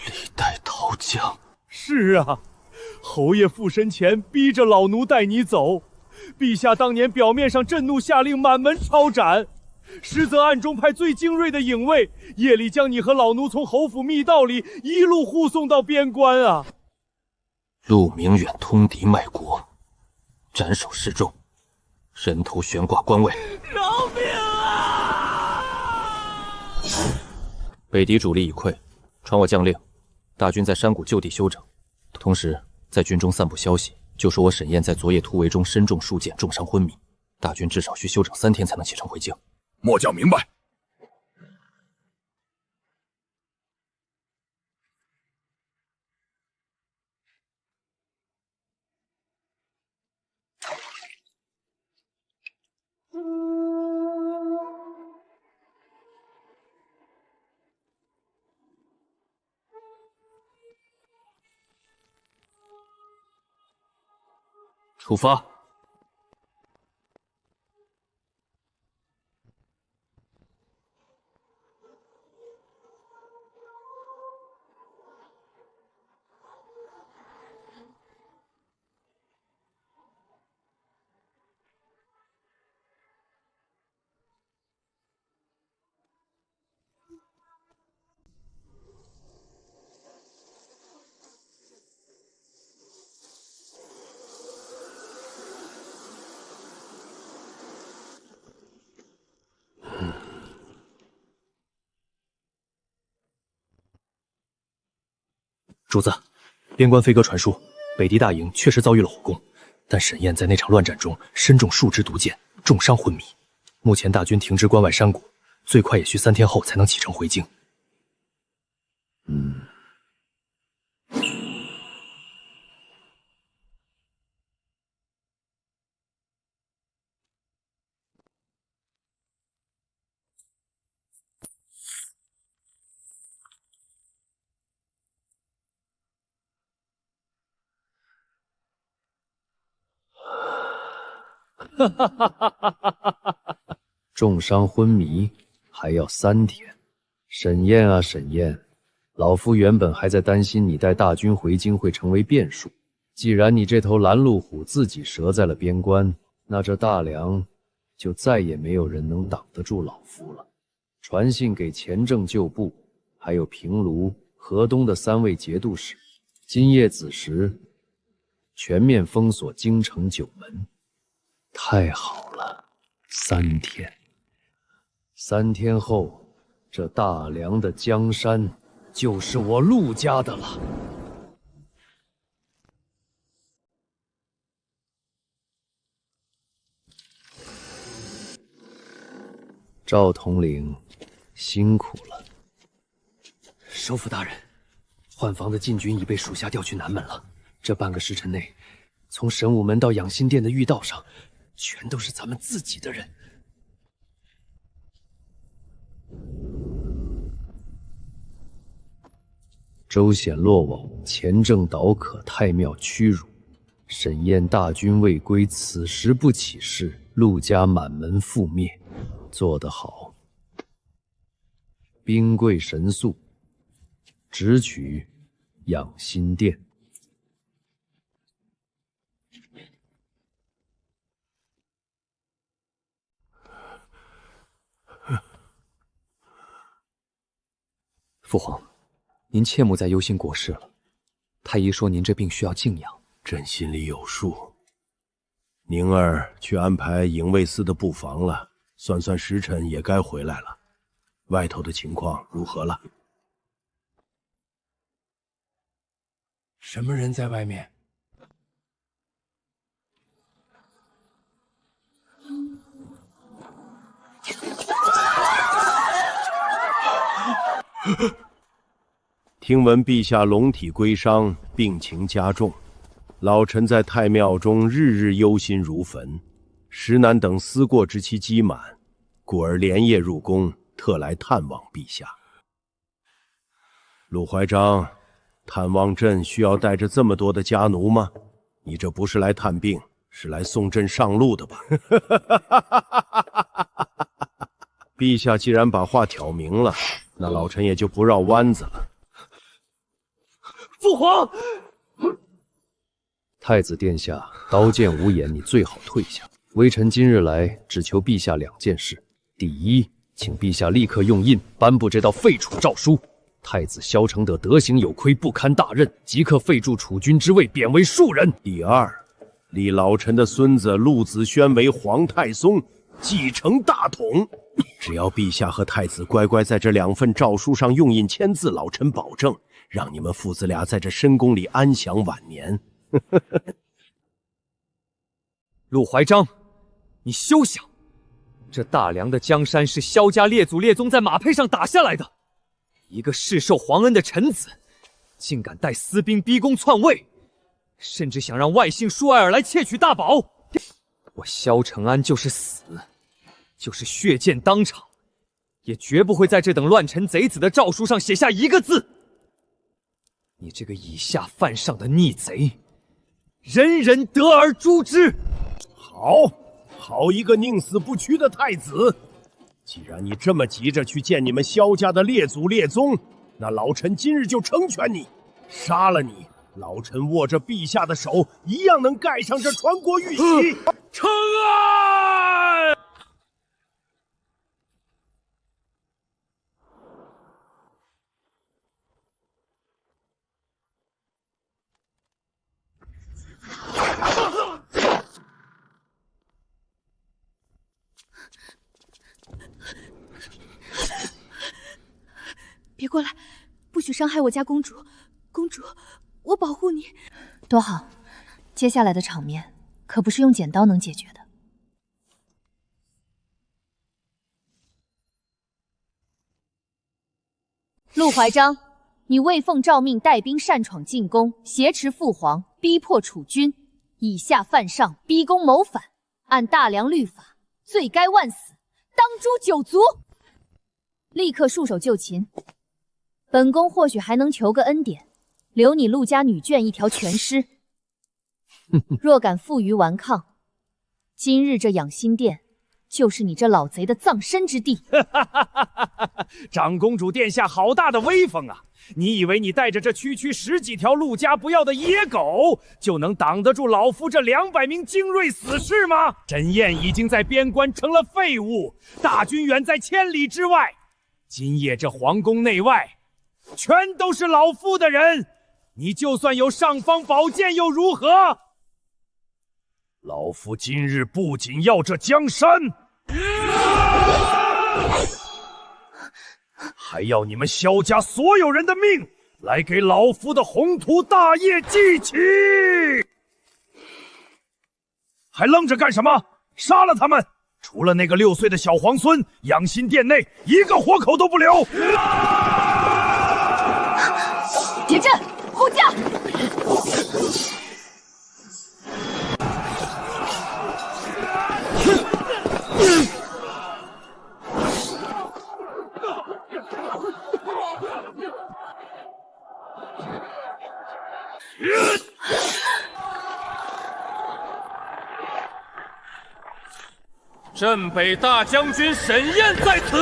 历代陶江。是啊，侯爷附身前逼着老奴带你走。陛下当年表面上震怒下令满门抄斩，实则暗中派最精锐的影卫，夜里将你和老奴从侯府密道里一路护送到边关啊！陆明远通敌卖国，斩首示众，人头悬挂关外。饶命啊！北狄主力已溃，传我将令，大军在山谷就地休整，同时在军中散布消息，就说我沈燕在昨夜突围中身中数箭，重伤昏迷，大军至少需休整3天才能启程回京。末将明白。出发。主子，边关飞鸽传书，北狄大营确实遭遇了火攻，但沈燕在那场乱战中身中数支毒箭，重伤昏迷。目前大军停支关外山谷，最快也需3天后才能启程回京。重伤昏迷还要3天，沈燕啊沈燕，老夫原本还在担心你带大军回京会成为变数。既然你这头拦路虎自己折在了边关，那这大梁就再也没有人能挡得住老夫了。传信给前正旧部，还有平卢、河东的3位节度使，今夜子时全面封锁京城9门。太好了，3天。3天后，这大梁的江山就是我陆家的了。赵统领，辛苦了。首府大人，换防的禁军已被属下调去南门了。这半个时辰内，从神武门到养心殿的御道上，全都是咱们自己的人。周显落网，前正倒可，太庙屈辱。沈燕大军未归，此时不起事，陆家满门覆灭。做得好，兵贵神速，直取养心殿。父皇，您切莫再忧心国事了。太医说您这病需要静养，朕心里有数。宁儿去安排营卫司的布防了，算算时辰也该回来了。外头的情况如何了？什么人在外面？听闻陛下龙体归伤，病情加重，老臣在太庙中日日忧心如焚。石南等思过之期积满，故而连夜入宫，特来探望陛下。陆怀章，探望朕需要带着这么多的家奴吗？你这不是来探病，是来送朕上路的吧？陛下既然把话挑明了，那老臣也就不绕弯子了。父皇，太子殿下，刀剑无眼，你最好退下。微臣今日来，只求陛下2件事：第一，请陛下立刻用印颁布这道废除诏书。太子萧承德德行有亏，不堪大任，即刻废黜储君之位，贬为庶人。第二，立老臣的孙子陆子轩为皇太宗，继承大统。只要陛下和太子乖乖在这2份诏书上用印签字，老臣保证让你们父子俩在这深宫里安享晚年。陆怀章，你休想！这大梁的江山是萧家列祖列宗在马背上打下来的，一个世受皇恩的臣子，竟敢带私兵逼宫篡位，甚至想让外姓舒爱尔来窃取大宝！我萧承安就是死，就是血溅当场，也绝不会在这等乱臣贼子的诏书上写下一个字。你这个以下犯上的逆贼，人人得而诛之！好一个宁死不屈的太子！既然你这么急着去见你们萧家的列祖列宗，那老臣今日就成全你，杀了你，老臣握着陛下的手，一样能盖上这传国玉玺。承安！别过来，不许伤害我家公主！公主，我保护你。多好，接下来的场面可不是用剪刀能解决的。陆怀章，你未奉诏命带兵擅闯进宫，挟持父皇，逼迫楚军，以下犯上，逼宫谋反，按大梁律法，罪该万死，当诛九族。立刻束手就擒。本宫或许还能求个恩典，留你陆家女眷一条全尸。若敢负隅顽抗，今日这养心殿就是你这老贼的葬身之地。长公主殿下好大的威风啊！你以为你带着这区区10几条陆家不要的野狗，就能挡得住老夫这200名精锐死士吗？沈燕已经在边关成了废物，大军远在千里之外。今夜这皇宫内外，全都是老夫的人，你就算有尚方宝剑又如何？老夫今日不仅要这江山，还要你们萧家所有人的命，来给老夫的宏图大业祭旗！还愣着干什么？杀了他们！除了那个6岁的小皇孙，养心殿内一个活口都不留！铁阵，护驾！镇北大将军沈燕在此，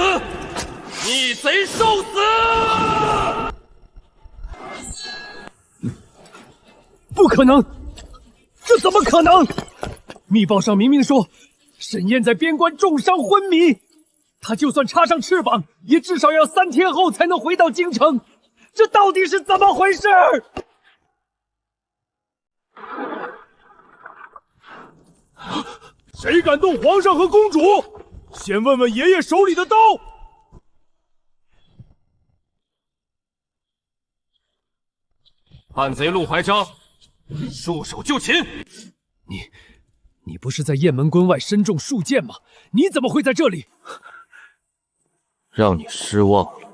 逆贼受死！不可能，这怎么可能？密报上明明说，沈燕在边关重伤昏迷，他就算插上翅膀，也至少要3天后才能回到京城。这到底是怎么回事？谁敢动皇上和公主？先问问爷爷手里的刀！叛贼陆怀章，束手就擒！你不是在雁门关外身中数箭吗？你怎么会在这里？让你失望了，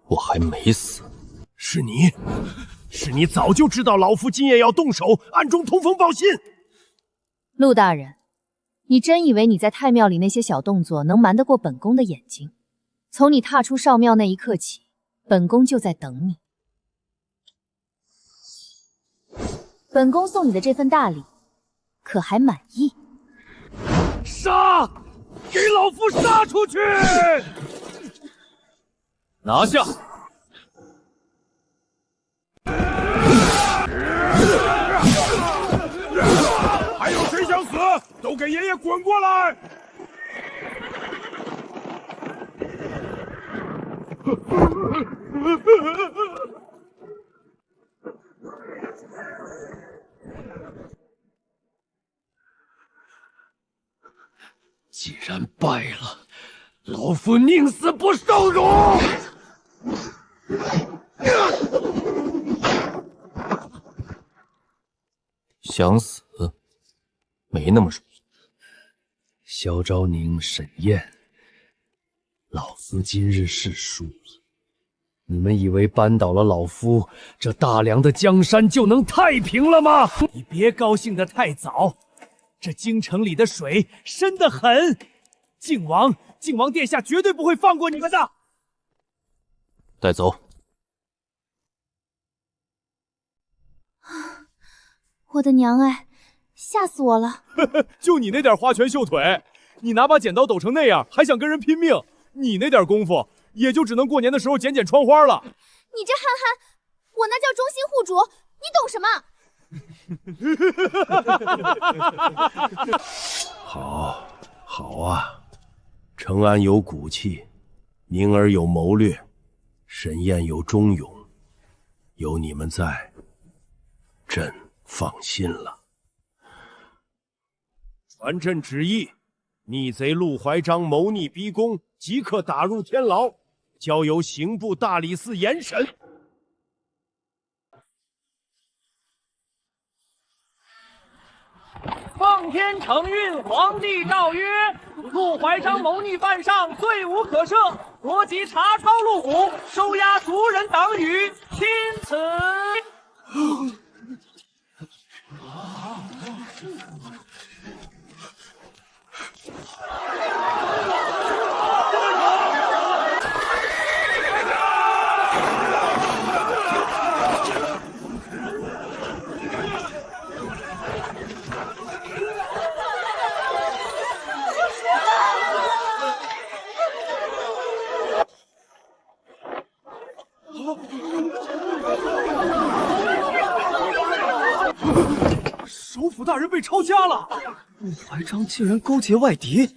我还没死。是你早就知道老夫今夜要动手，暗中通风报信。陆大人，你真以为你在太庙里那些小动作能瞒得过本宫的眼睛？从你踏出少庙那一刻起，本宫就在等你。本宫送你的这份大礼，可还满意？杀！给老夫杀出去！拿下！还有谁想死？都给爷爷滚过来！既然败了，老夫宁死不受辱！想死，没那么容易。萧昭宁、沈燕，老夫今日是输了。你们以为扳倒了老夫，这大梁的江山就能太平了吗？你别高兴得太早，这京城里的水深得很，靖王殿下绝对不会放过你们的。带走。我的娘哎，吓死我了！就你那点花拳绣腿，你拿把剪刀抖成那样，还想跟人拼命？你那点功夫，也就只能过年的时候剪剪窗花了。你这憨憨，我那叫忠心护主，你懂什么？好，好啊！承安有骨气，宁儿有谋略，沈燕有忠勇，有你们在，朕放心了。传朕旨意，逆贼陆怀章谋逆逼宫，即刻打入天牢，交由刑部大理寺严审。奉天承运，皇帝诏曰：陆怀章谋逆犯上，罪无可赦，国即查抄入虎，收押族人党羽，钦此。首府大人被抄家了，陆怀章竟然勾结外敌。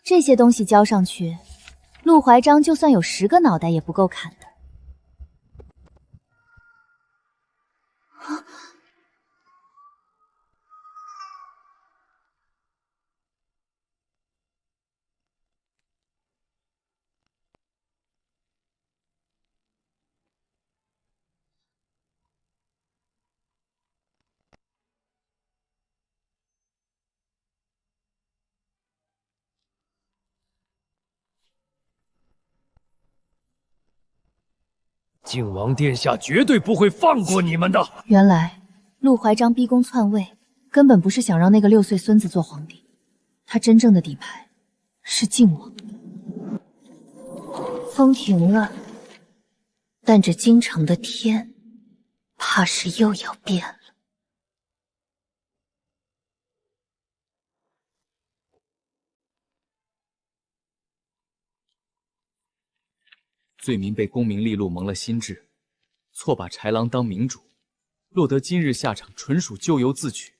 这些东西交上去，陆怀章就算有10个脑袋也不够砍的。靖王殿下绝对不会放过你们的。原来陆怀章逼宫篡位，根本不是想让那个6岁孙子做皇帝，他真正的底牌是靖王。风停了，但这京城的天，怕是又要变了。罪民被功名利禄蒙了心智，错把豺狼当明主，落得今日下场，纯属咎由自取。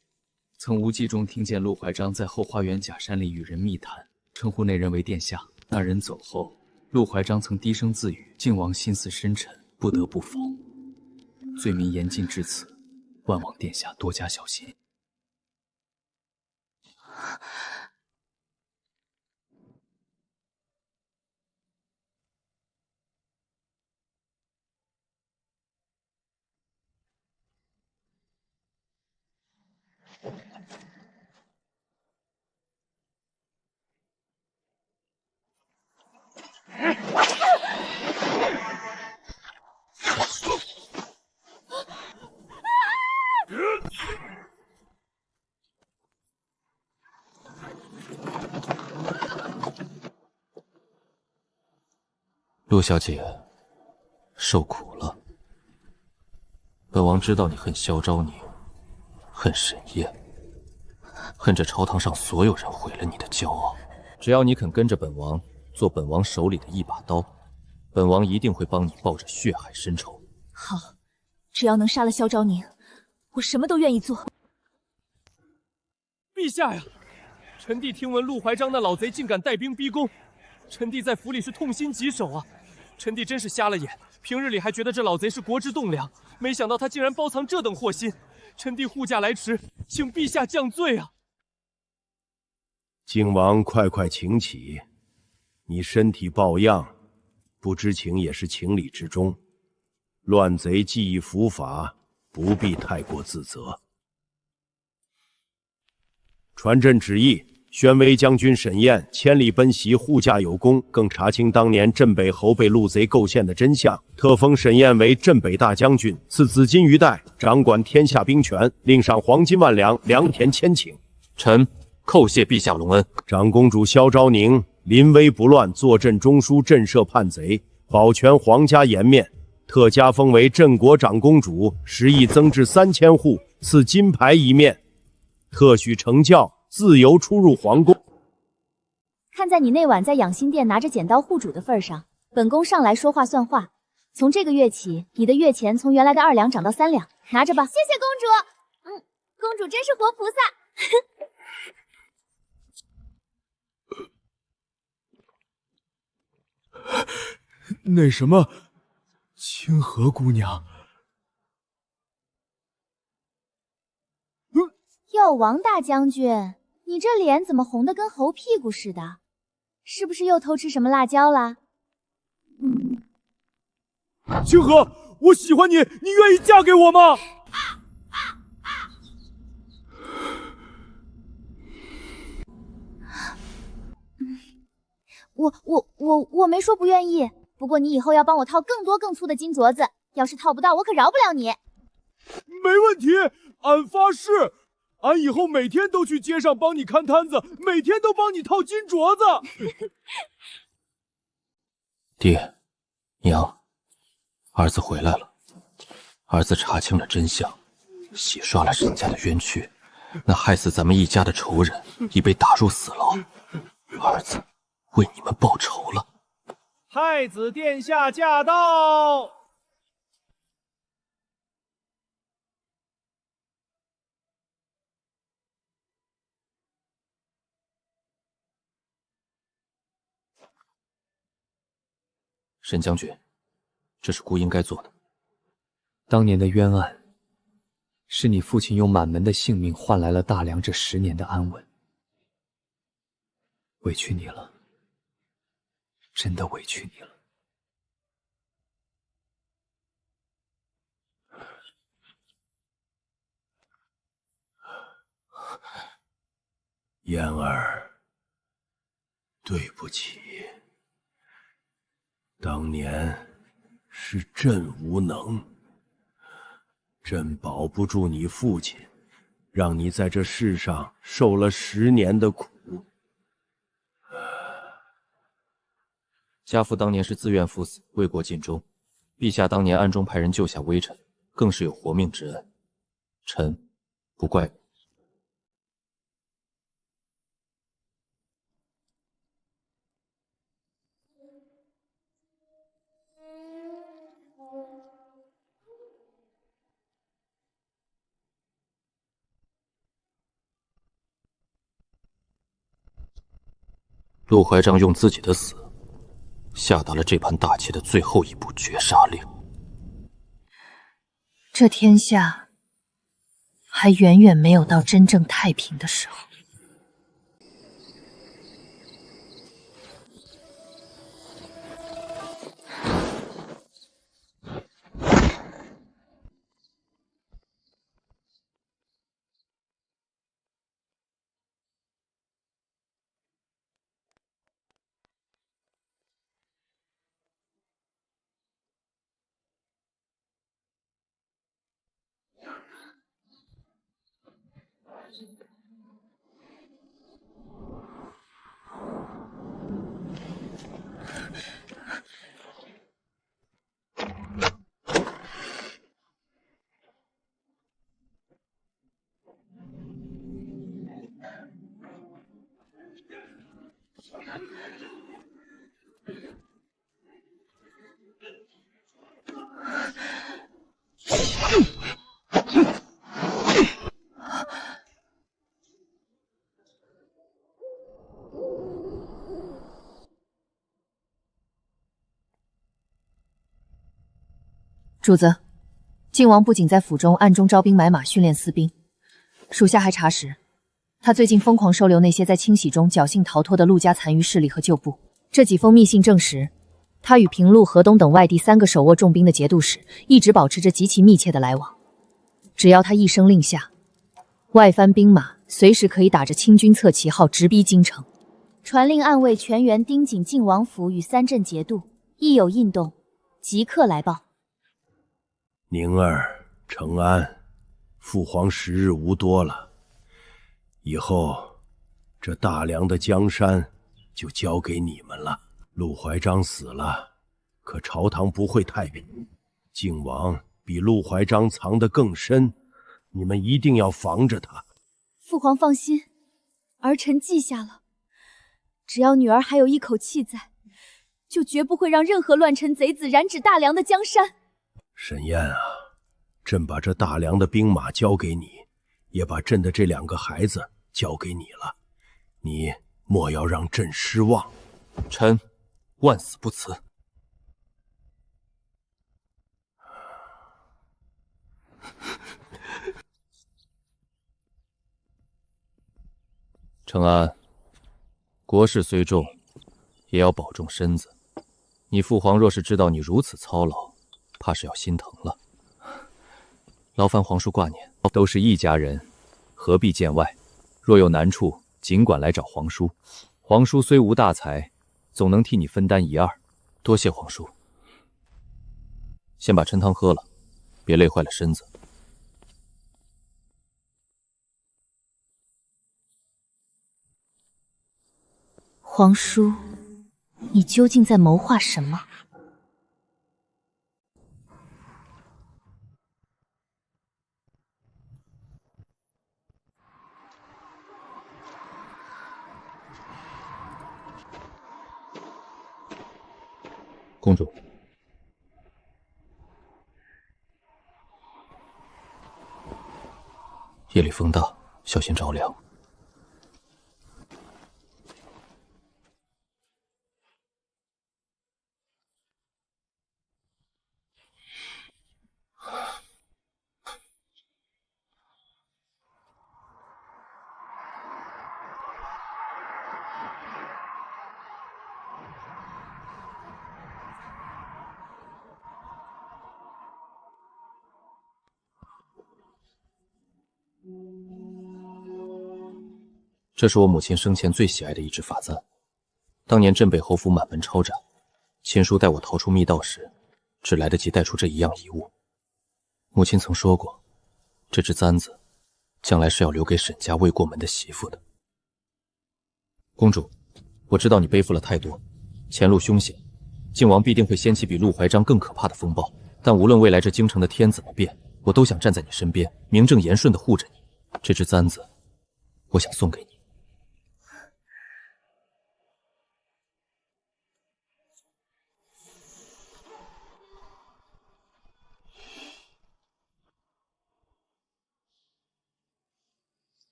曾无记中听见陆怀章在后花园假山里与人密谈，称呼那人为殿下。那人走后，陆怀章曾低声自语：“靖王心思深沉，不得不否。”罪民严禁至此，万望殿下多加小心。陆小姐，受苦了。本王知道你恨萧昭宁，恨沈燕，恨这朝堂上所有人毁了你的骄傲。只要你肯跟着本王，做本王手里的一把刀，本王一定会帮你报着血海深仇。好，只要能杀了萧昭宁，我什么都愿意做。陛下呀，臣弟听闻陆怀章那老贼竟敢带兵逼宫，臣弟在府里是痛心疾首啊！臣弟真是瞎了眼，平日里还觉得这老贼是国之栋梁，没想到他竟然包藏这等祸心。臣弟护驾来迟，请陛下降罪啊！靖王，快快请起。你身体抱恙，不知情也是情理之中。乱贼既已伏法，不必太过自责。传朕旨意，宣威将军沈燕千里奔袭，护驾有功，更查清当年镇北侯被陆贼构陷的真相，特封沈燕为镇北大将军，赐紫金鱼带，掌管天下兵权，另赏黄金万两，良田千顷。臣叩谢陛下隆恩。长公主萧昭宁临危不乱，坐镇中枢，震慑叛贼，保全皇家颜面，特加封为镇国长公主，10亿增至3000户，赐金牌一面，特许成教，自由出入皇宫。看在你那晚在养心殿拿着剪刀护主的份上，本宫上来说话算话。从这个月起，你的月钱从原来的2两涨到3两，拿着吧。谢谢公主。公主真是活菩萨。那什么，清河姑娘。哟，王大将军，你这脸怎么红得跟猴屁股似的？是不是又偷吃什么辣椒啦？清河，我喜欢你，你愿意嫁给我吗？我没说不愿意，不过你以后要帮我套更多更粗的金镯子，要是套不到，我可饶不了你。没问题，俺发誓，俺以后每天都去街上帮你看摊子，每天都帮你套金镯子。爹，娘，儿子回来了，儿子查清了真相，洗刷了沈家的冤屈，那害死咱们一家的仇人已被打入死牢，儿子为你们报仇了。太子殿下驾到！沈将军，这是姑应该做的。当年的冤案，是你父亲用满门的性命换来了大梁这10年的安稳。委屈你了，真的委屈你了。燕儿，对不起，当年是朕无能，朕保不住你父亲，让你在这世上受了10年的苦。家父当年是自愿赴死，为国尽忠。陛下当年暗中派人救下微臣，更是有活命之恩。臣不怪你。陆怀章用自己的死下达了这盘大棋的最后一步绝杀令。这天下还远远没有到真正太平的时候。主子，靖王不仅在府中暗中招兵买马训练私兵，属下还查实，他最近疯狂收留那些在清洗中侥幸逃脱的陆家残余势力和旧部。这几封密信证实，他与平陆、河东等外地3个手握重兵的节度使一直保持着极其密切的来往。只要他一声令下，外藩兵马随时可以打着清军侧旗号直逼京城。传令暗卫全员盯紧靖王府与3镇节度，一有异动，即刻来报。宁儿、承安，父皇时日无多了，以后这大梁的江山就交给你们了。陆怀章死了，可朝堂不会太平。靖王比陆怀章藏得更深，你们一定要防着他。父皇放心，儿臣记下了。只要女儿还有一口气在，就绝不会让任何乱臣贼子染指大梁的江山。沈燕啊，朕把这大梁的兵马交给你，也把朕的这2个孩子交给你了，你莫要让朕失望。臣万死不辞。承安，国事虽重，也要保重身子。你父皇若是知道你如此操劳，怕是要心疼了。劳烦皇叔挂念，都是一家人，何必见外？若有难处，尽管来找皇叔。皇叔虽无大才，总能替你分担1、2。多谢皇叔。先把抻汤喝了，别累坏了身子。皇叔，你究竟在谋划什么？公主，夜里风大，小心着凉。这是我母亲生前最喜爱的一支发簪，当年镇北侯府满门抄斩，亲叔带我逃出密道时，只来得及带出这一样遗物。母亲曾说过，这支簪子将来是要留给沈家未过门的媳妇的。公主，我知道你背负了太多，前路凶险，靖王必定会掀起比陆怀章更可怕的风暴。但无论未来这京城的天怎么变，我都想站在你身边，名正言顺地护着你。这支簪子，我想送给你。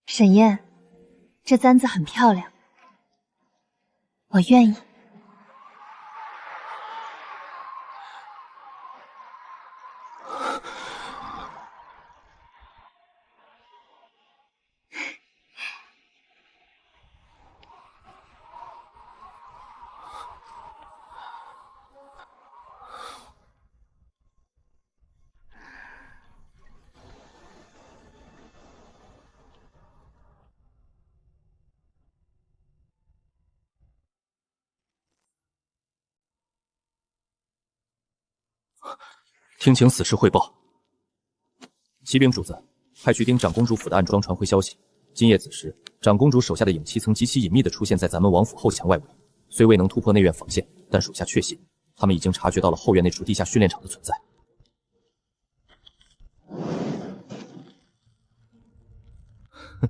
沈燕，这簪子很漂亮，我愿意。听请死士汇报。启禀主子，派去盯长公主府的暗桩传回消息，今夜子时，长公主手下的影妻曾极其隐秘地出现在咱们王府后墙外围，虽未能突破内院防线，但属下确信，他们已经察觉到了后院那处地下训练场的存在。哼，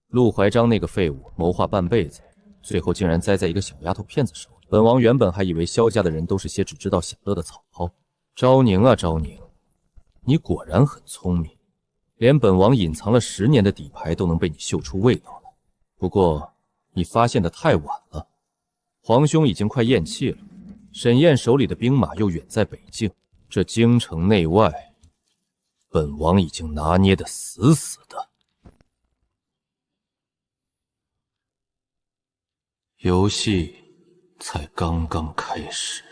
陆怀章那个废物谋划半辈子，最后竟然栽在一个小丫头片子手里。本王原本还以为萧家的人都是些只知道享乐的草包。昭宁啊昭宁，你果然很聪明，连本王隐藏了10年的底牌都能被你嗅出味道来。不过你发现的太晚了，皇兄已经快咽气了，沈燕手里的兵马又远在北境，这京城内外，本王已经拿捏得死死的。游戏才刚刚开始。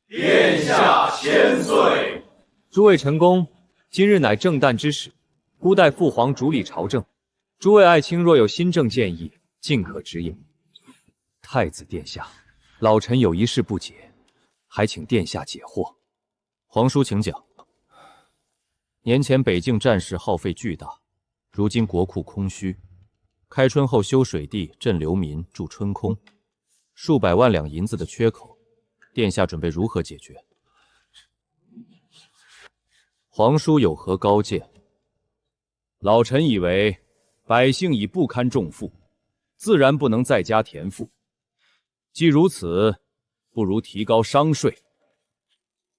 殿下千岁！诸位臣工，今日乃正旦之时，孤待父皇主理朝政。诸位爱卿若有新政建议，尽可直言。太子殿下，老臣有一事不解，还请殿下解惑。皇叔请讲。年前北境战事耗费巨大，如今国库空虚，开春后修水地、赈流民、筑春空，数百万两银子的缺口，殿下准备如何解决？皇叔有何高见？老臣以为，百姓已不堪重负，自然不能再加田赋。既如此，不如提高商税。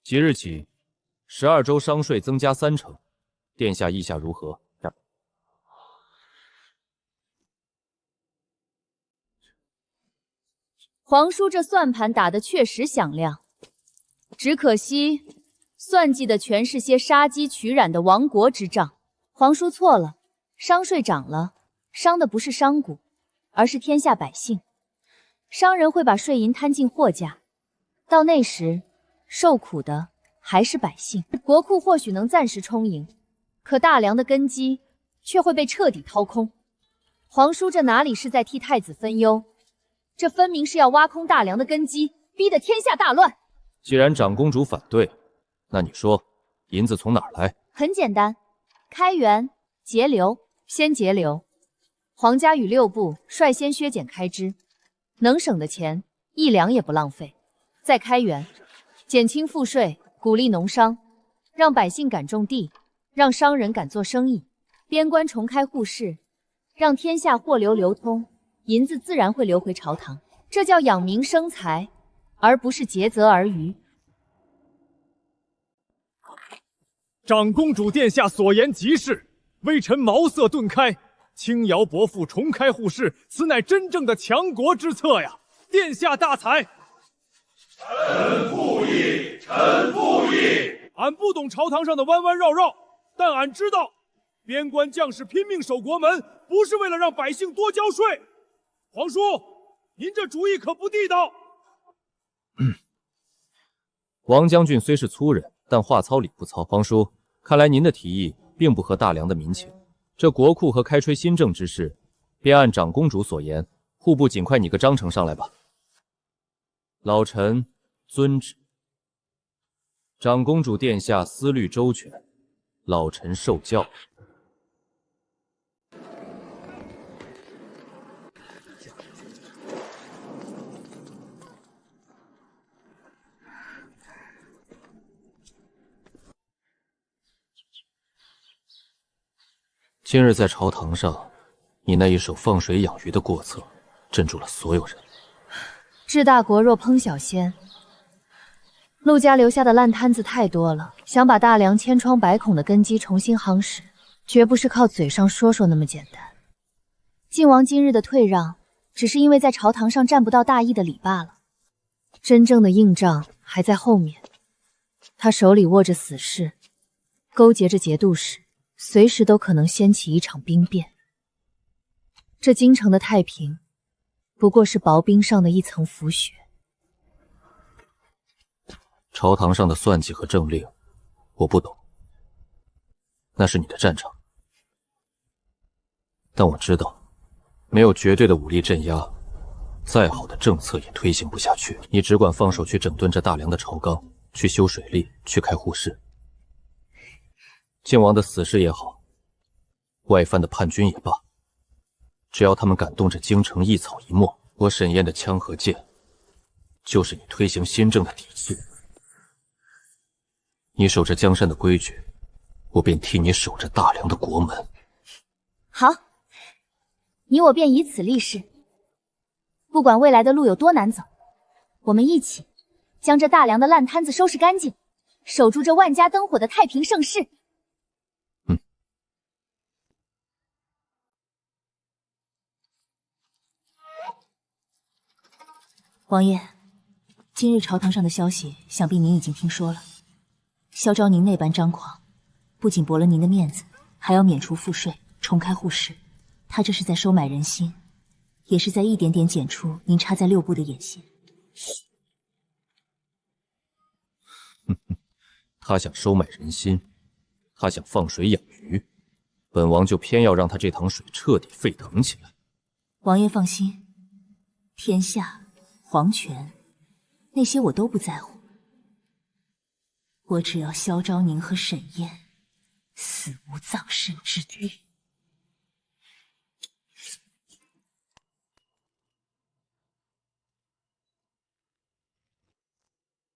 即日起，12州商税增加30%，殿下意下如何？皇叔这算盘打得确实响亮，只可惜算计的全是些杀鸡取卵的亡国之账。皇叔错了，商税涨了，伤的不是商贾，而是天下百姓。商人会把税银摊进货架，到那时受苦的还是百姓。国库或许能暂时充盈，可大梁的根基却会被彻底掏空。皇叔这哪里是在替太子分忧，这分明是要挖空大梁的根基，逼得天下大乱。既然长公主反对，那你说银子从哪儿来？很简单，开源节流，先节流。皇家与6部率先削减开支，能省的钱1两也不浪费。再开源，减轻赋税，鼓励农商，让百姓敢种地，让商人敢做生意。边关重开户市，让天下货流流通，银子自然会流回朝堂。这叫养民生财，而不是竭泽而渔。长公主殿下所言极是，微臣茅塞顿开。轻徭薄赋，重开户市，此乃真正的强国之策呀！殿下大才。臣附议，臣附议。俺不懂朝堂上的弯弯绕绕，但俺知道，边关将士拼命守国门，不是为了让百姓多交税。皇叔，您这主意可不地道。王将军虽是粗人，但话糙理不糙。皇叔，看来您的提议并不合大梁的民情。这国库和开吹新政之事，便按长公主所言，户部尽快拟个章程上来吧。老臣遵旨。长公主殿下思虑周全，老臣受教。今日在朝堂上，你那一手放水养鱼的过策，镇住了所有人。治大国若烹小鲜，陆家留下的烂摊子太多了，想把大梁千疮百孔的根基重新夯实，绝不是靠嘴上说说那么简单。晋王今日的退让，只是因为在朝堂上占不到大义的理罢了，真正的硬仗还在后面。他手里握着死士，勾结着节度使，随时都可能掀起一场兵变。这京城的太平，不过是薄冰上的一层浮雪。朝堂上的算计和政令，我不懂，那是你的战场。但我知道，没有绝对的武力镇压，再好的政策也推行不下去。你只管放手去整顿这大梁的朝纲，去修水利，去开户市。晋王的死士也好，外藩的叛军也罢，只要他们敢动这京城一草一木，我沈燕的枪和剑，就是你推行新政的底气。你守着江山的规矩，我便替你守着大梁的国门。好，你我便以此立誓，不管未来的路有多难走，我们一起将这大梁的烂摊子收拾干净，守住这万家灯火的太平盛世。王爷，今日朝堂上的消息，想必您已经听说了。萧昭宁那般张狂，不仅驳了您的面子，还要免除赋税，重开户市。他这是在收买人心，也是在一点点剪出您插在六部的眼线。他想收买人心，他想放水养鱼，本王就偏要让他这塘水彻底沸腾起来。王爷放心，天下、皇权那些我都不在乎，我只要萧昭宁和沈燕死无葬身之地。